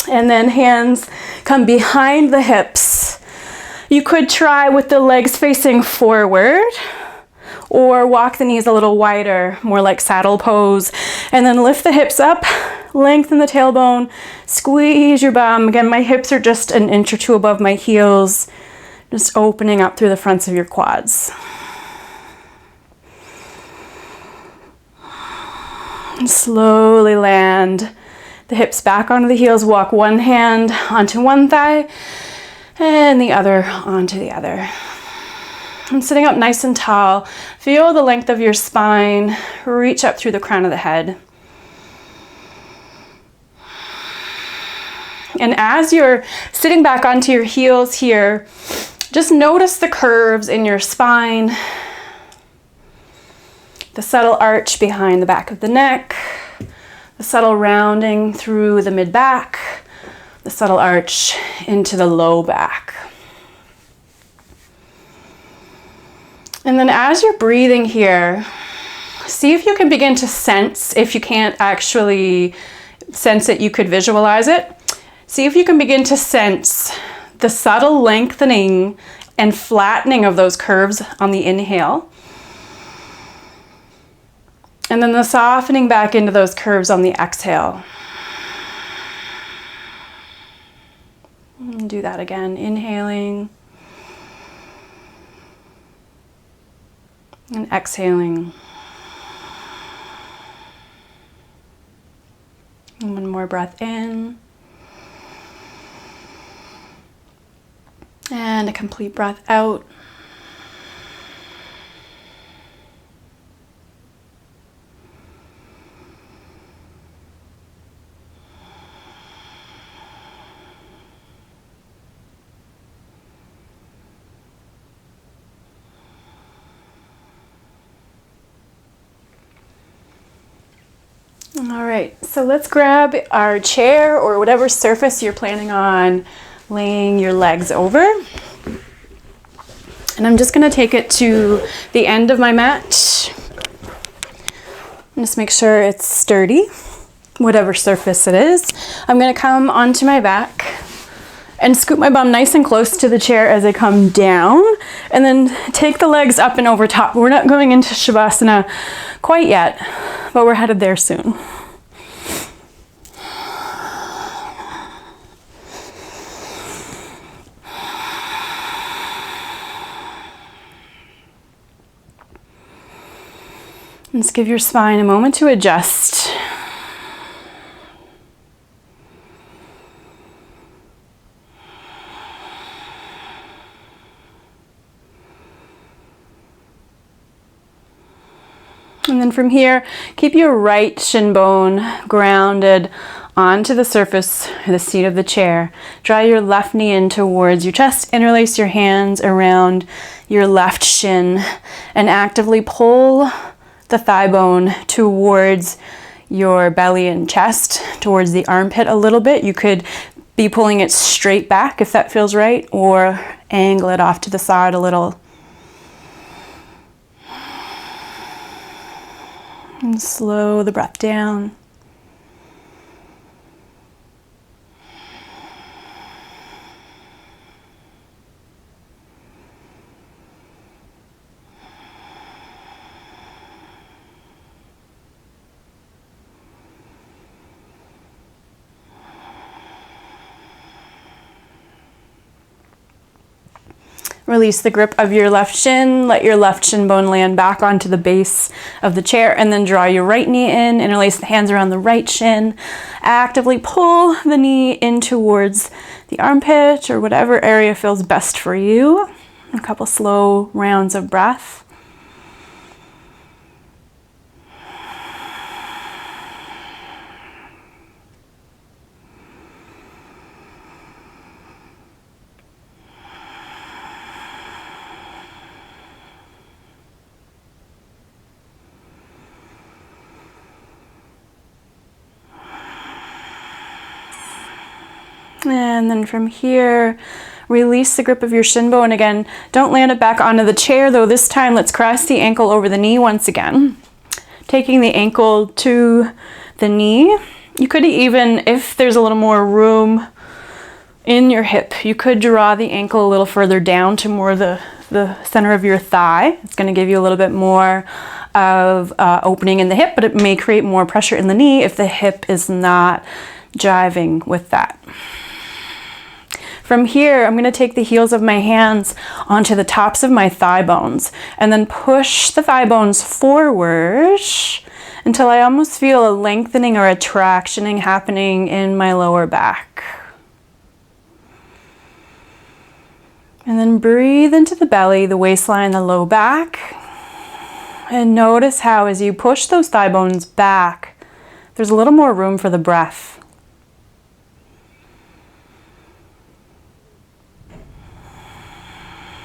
And then hands come behind the hips. You could try with the legs facing forward, or walk the knees a little wider, more like saddle pose, and then lift the hips up, lengthen the tailbone, squeeze your bum. Again, my hips are just an inch or two above my heels, just opening up through the fronts of your quads. And slowly land the hips back onto the heels. Walk one hand onto one thigh and the other onto the other. And sitting up nice and tall, feel the length of your spine, reach up through the crown of the head. And as you're sitting back onto your heels here, just notice the curves in your spine, the subtle arch behind the back of the neck, the subtle rounding through the mid-back, the subtle arch into the low back. And then as you're breathing here, see if you can begin to sense. If you can't actually sense it, you could visualize it. See if you can begin to sense the subtle lengthening and flattening of those curves on the inhale. And then the softening back into those curves on the exhale. And do that again, inhaling. And exhaling. And one more breath in. And a complete breath out. All right, so let's grab our chair or whatever surface you're planning on laying your legs over. And I'm just going to take it to the end of my mat. Just make sure it's sturdy, whatever surface it is. I'm going to come onto my back and scoop my bum nice and close to the chair as I come down, and then take the legs up and over top. We're not going into Shavasana quite yet, but we're headed there soon. And just give your spine a moment to adjust. And then from here, keep your right shin bone grounded onto the surface, the seat of the chair. Draw your left knee in towards your chest, interlace your hands around your left shin, and actively pull the thigh bone towards your belly and chest, towards the armpit a little bit. You could be pulling it straight back if that feels right, or angle it off to the side a little. And slow the breath down. Release the grip of your left shin. Let your left shin bone land back onto the base of the chair, and then draw your right knee in. Interlace the hands around the right shin. Actively pull the knee in towards the armpit or whatever area feels best for you. A couple slow rounds of breath. And then from here, release the grip of your shin bone again. Don't land it back onto the chair though. This time, let's cross the ankle over the knee once again. Taking the ankle to the knee. You could even, if there's a little more room in your hip, you could draw the ankle a little further down to more the center of your thigh. It's going to give you a little bit more of opening in the hip, but it may create more pressure in the knee if the hip is not jiving with that. From here, I'm going to take the heels of my hands onto the tops of my thigh bones and then push the thigh bones forward until I almost feel a lengthening or a tractioning happening in my lower back. And then breathe into the belly, the waistline, the low back. And notice how as you push those thigh bones back, there's a little more room for the breath.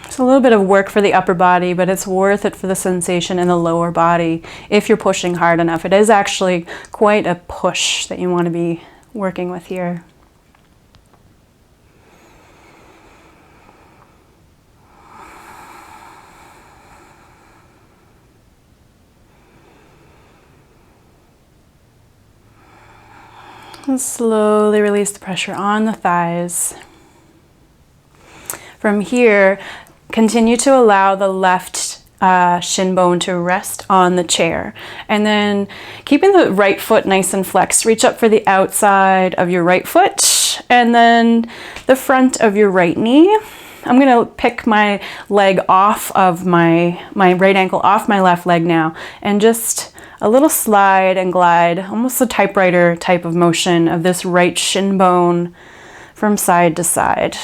It's a little bit of work for the upper body, but it's worth it for the sensation in the lower body if you're pushing hard enough. It is actually quite a push that you want to be working with here. And slowly release the pressure on the thighs. From here, continue to allow the left shin bone to rest on the chair. And then keeping the right foot nice and flexed, reach up for the outside of your right foot and then the front of your right knee. I'm going to pick my leg off of my right ankle off my left leg now and just a little slide and glide, almost a typewriter type of motion of this right shin bone from side to side.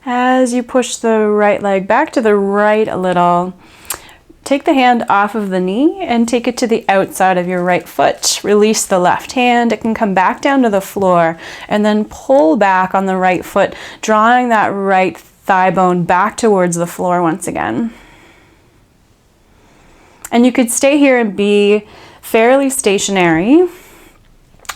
As you push the right leg back to the right a little, take the hand off of the knee and take it to the outside of your right foot. Release the left hand. It can come back down to the floor and then pull back on the right foot, drawing that right thigh bone back towards the floor once again. And you could stay here and be fairly stationary,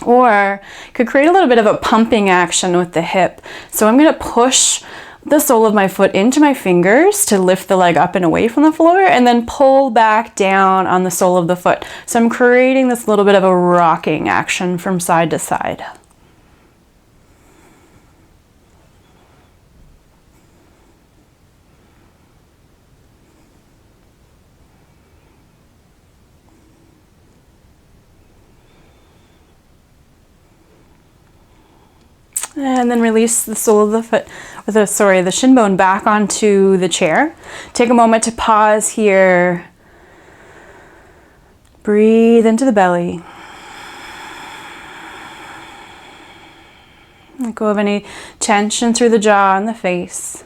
or could create a little bit of a pumping action with the hip. So I'm going to push the sole of my foot into my fingers to lift the leg up and away from the floor and then pull back down on the sole of the foot. So I'm creating this little bit of a rocking action from side to side. And then release the sole of the foot, or the shin bone back onto the chair. Take a moment to pause here. Breathe into the belly. Let go of any tension through the jaw and the face.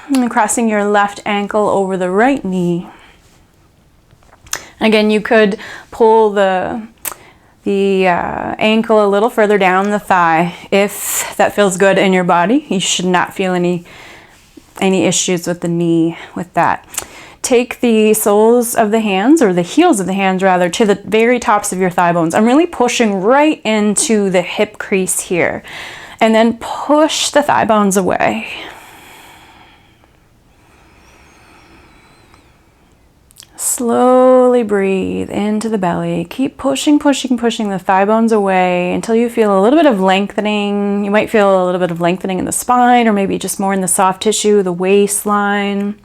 And crossing your left ankle over the right knee. Again, you could pull the ankle a little further down the thigh if that feels good in your body. You should not feel any issues with the knee with that. Take the soles of the hands, or the heels of the hands rather, to the very tops of your thigh bones. I'm really pushing right into the hip crease here. And then push the thigh bones away. Slowly breathe into the belly. Keep pushing, pushing, pushing the thigh bones away until you feel a little bit of lengthening. You might feel a little bit of lengthening in the spine, or maybe just more in the soft tissue, the waistline.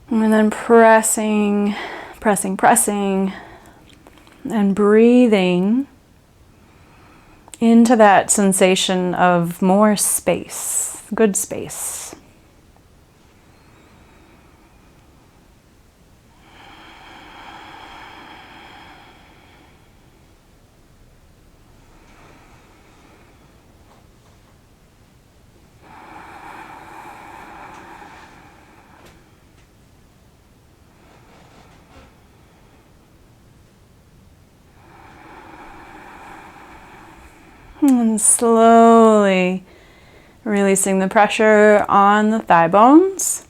And then pressing, pressing, pressing, and breathing into that sensation of more space, good space. And slowly releasing the pressure on the thigh bones.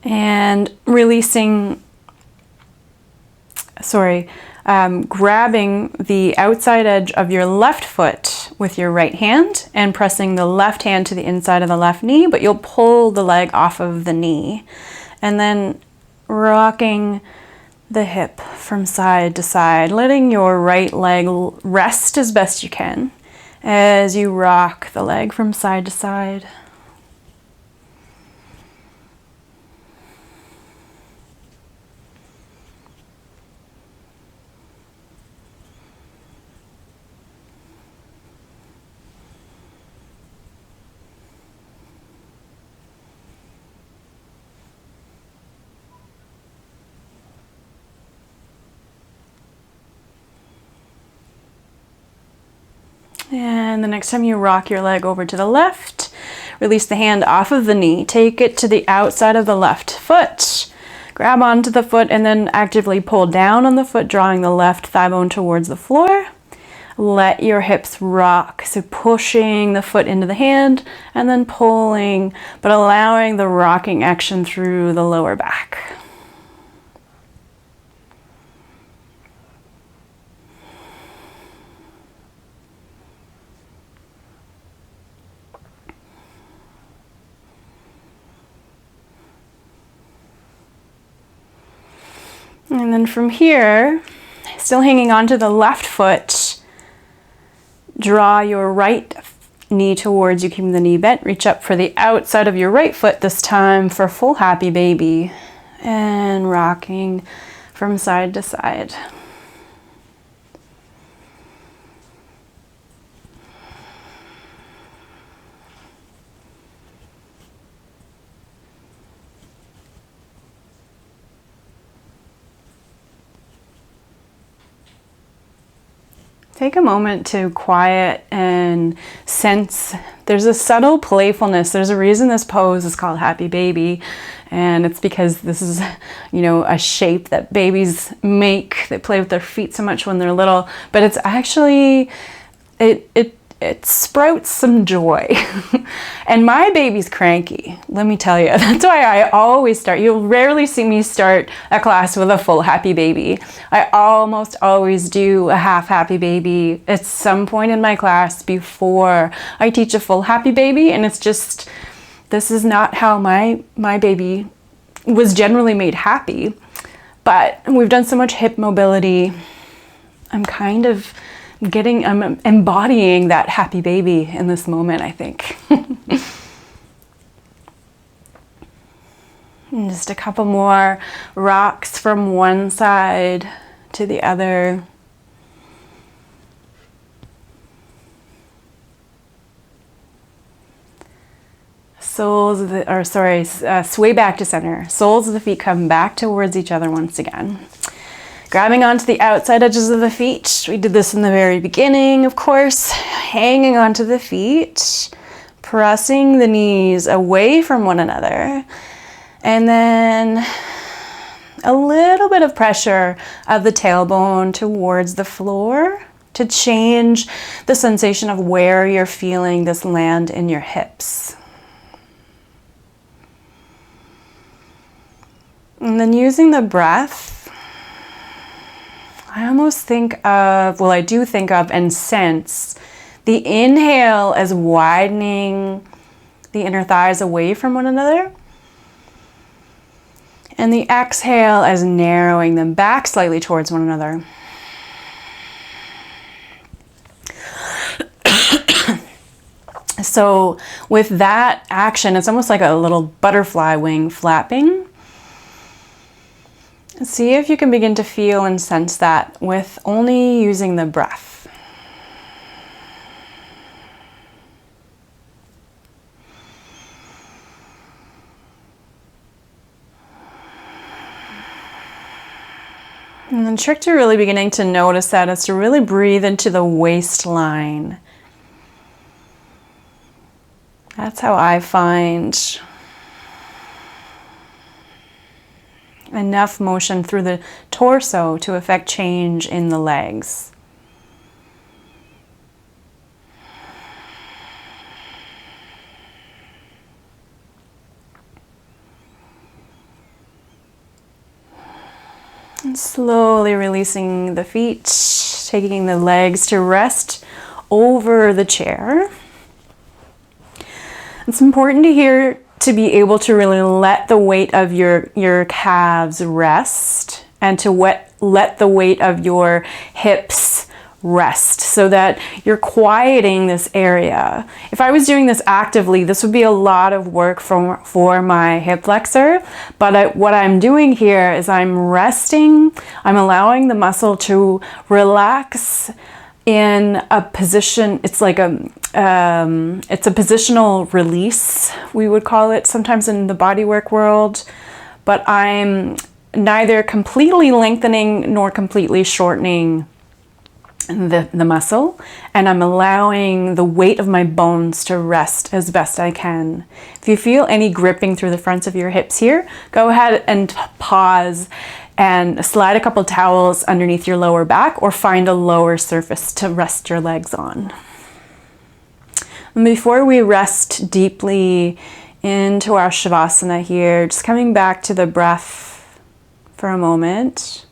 And releasing, grabbing the outside edge of your left foot with your right hand and pressing the left hand to the inside of the left knee, but you'll pull the leg off of the knee. And then rocking the hip from side to side, letting your right leg rest as best you can as you rock the leg from side to side. And the next time you rock your leg over to the left, release the hand off of the knee. Take it to the outside of the left foot. Grab onto the foot and then actively pull down on the foot, drawing the left thigh bone towards the floor. Let your hips rock. So pushing the foot into the hand and then pulling, but allowing the rocking action through the lower back. And then from here, still hanging onto the left foot, draw your right knee towards you, keeping the knee bent. Reach up for the outside of your right foot this time for full happy baby. And rocking from side to side. Take a moment to quiet and sense there's a subtle playfulness. There's a reason this pose is called Happy Baby, and it's because this is, a shape that babies make. They play with their feet so much when they're little, but it's actually, it sprouts some joy. And my baby's cranky, let me tell you. That's why I always start. You'll rarely see me start a class with a full happy baby. I almost always do a half happy baby at some point in my class before I teach a full happy baby. And it's just, this is not how my baby was generally made happy. But we've done so much hip mobility. I'm embodying that happy baby in this moment, I think. And just a couple more rocks from one side to the other. Sway back to center. Soles of the feet come back towards each other once again. Grabbing onto the outside edges of the feet. We did this in the very beginning, of course. Hanging onto the feet, pressing the knees away from one another. And then a little bit of pressure of the tailbone towards the floor to change the sensation of where you're feeling this land in your hips. And then using the breath, I do think of and sense the inhale as widening the inner thighs away from one another. And the exhale as narrowing them back slightly towards one another. So with that action, it's almost like a little butterfly wing flapping. See if you can begin to feel and sense that with only using the breath. And the trick to really beginning to notice that is to really breathe into the waistline. That's how I find enough motion through the torso to affect change in the legs. Slowly releasing the feet, taking the legs to rest over the chair. It's important to be able to really let the weight of your calves rest, and to let the weight of your hips rest, so that you're quieting this area. If I was doing this actively, this would be a lot of work for my hip flexor, but what I'm doing here is I'm resting, I'm allowing the muscle to relax in a position. It's like it's a positional release, we would call it sometimes in the bodywork world, but I'm neither completely lengthening nor completely shortening the muscle, and I'm allowing the weight of my bones to rest as best I can. If you feel any gripping through the fronts of your hips here, go ahead and pause and slide a couple towels underneath your lower back, or find a lower surface to rest your legs on. And before we rest deeply into our Shavasana here, just coming back to the breath for a moment.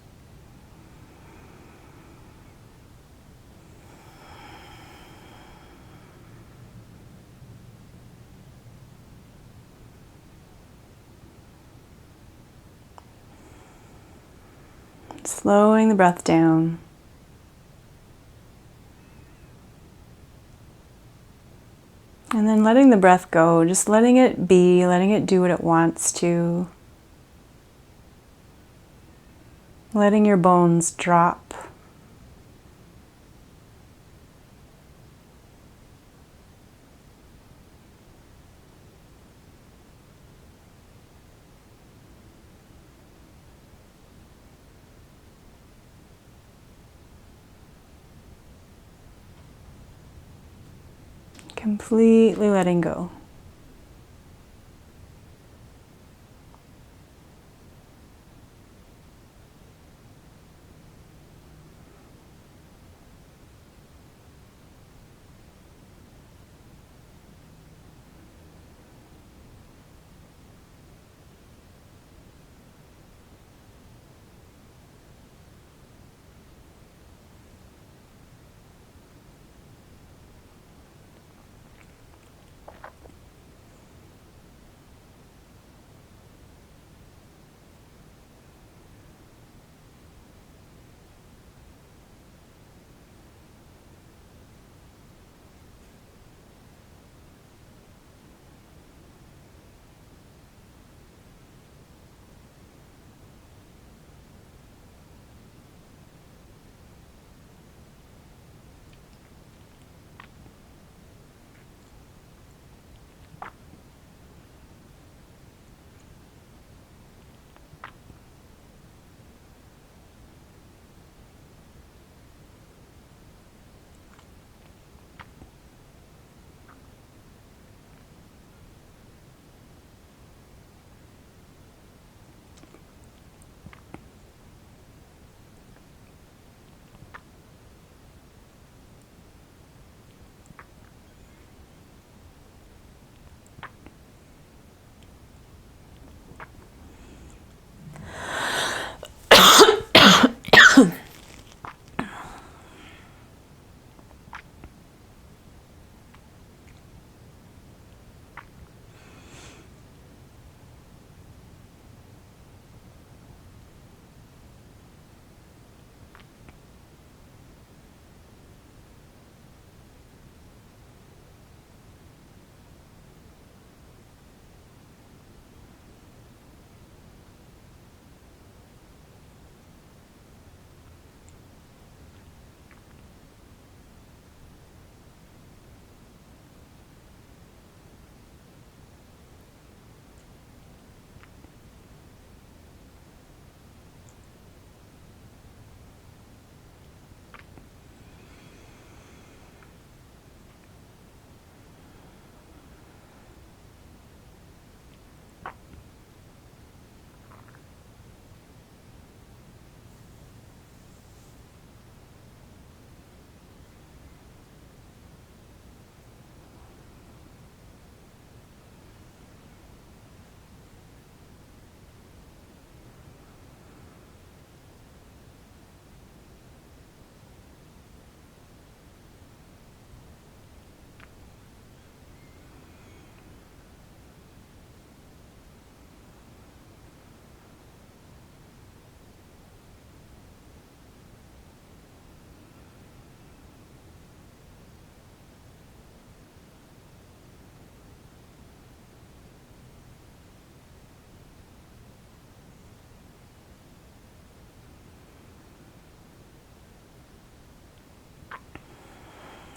Slowing the breath down. And then letting the breath go, just letting it be, letting it do what it wants to. Letting your bones drop. Completely letting go.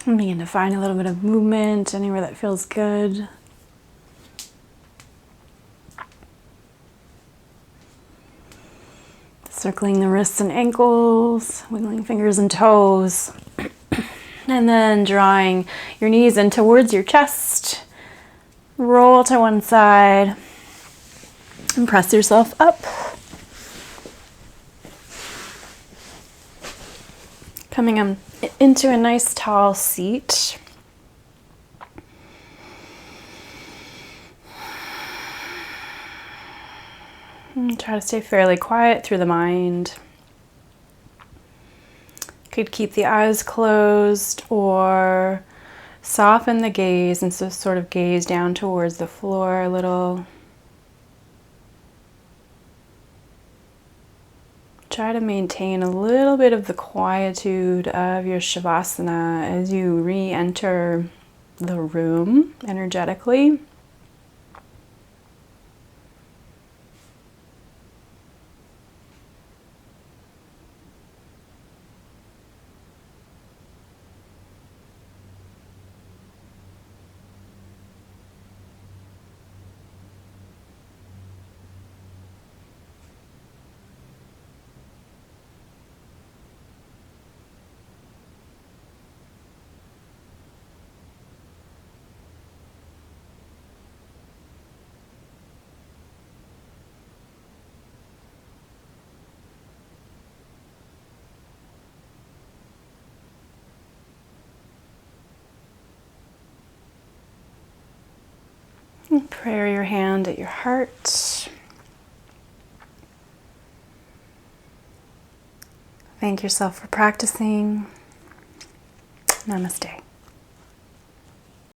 And begin to find a little bit of movement anywhere that feels good. Circling the wrists and ankles, wiggling fingers and toes. And then drawing your knees in towards your chest. Roll to one side and press yourself up. Coming into a nice tall seat. And try to stay fairly quiet through the mind. Could keep the eyes closed or soften the gaze and so sort of gaze down towards the floor a little. Try to maintain a little bit of the quietude of your Shavasana as you re-enter the room energetically. And prayer your hand at your heart. Thank yourself for practicing. Namaste.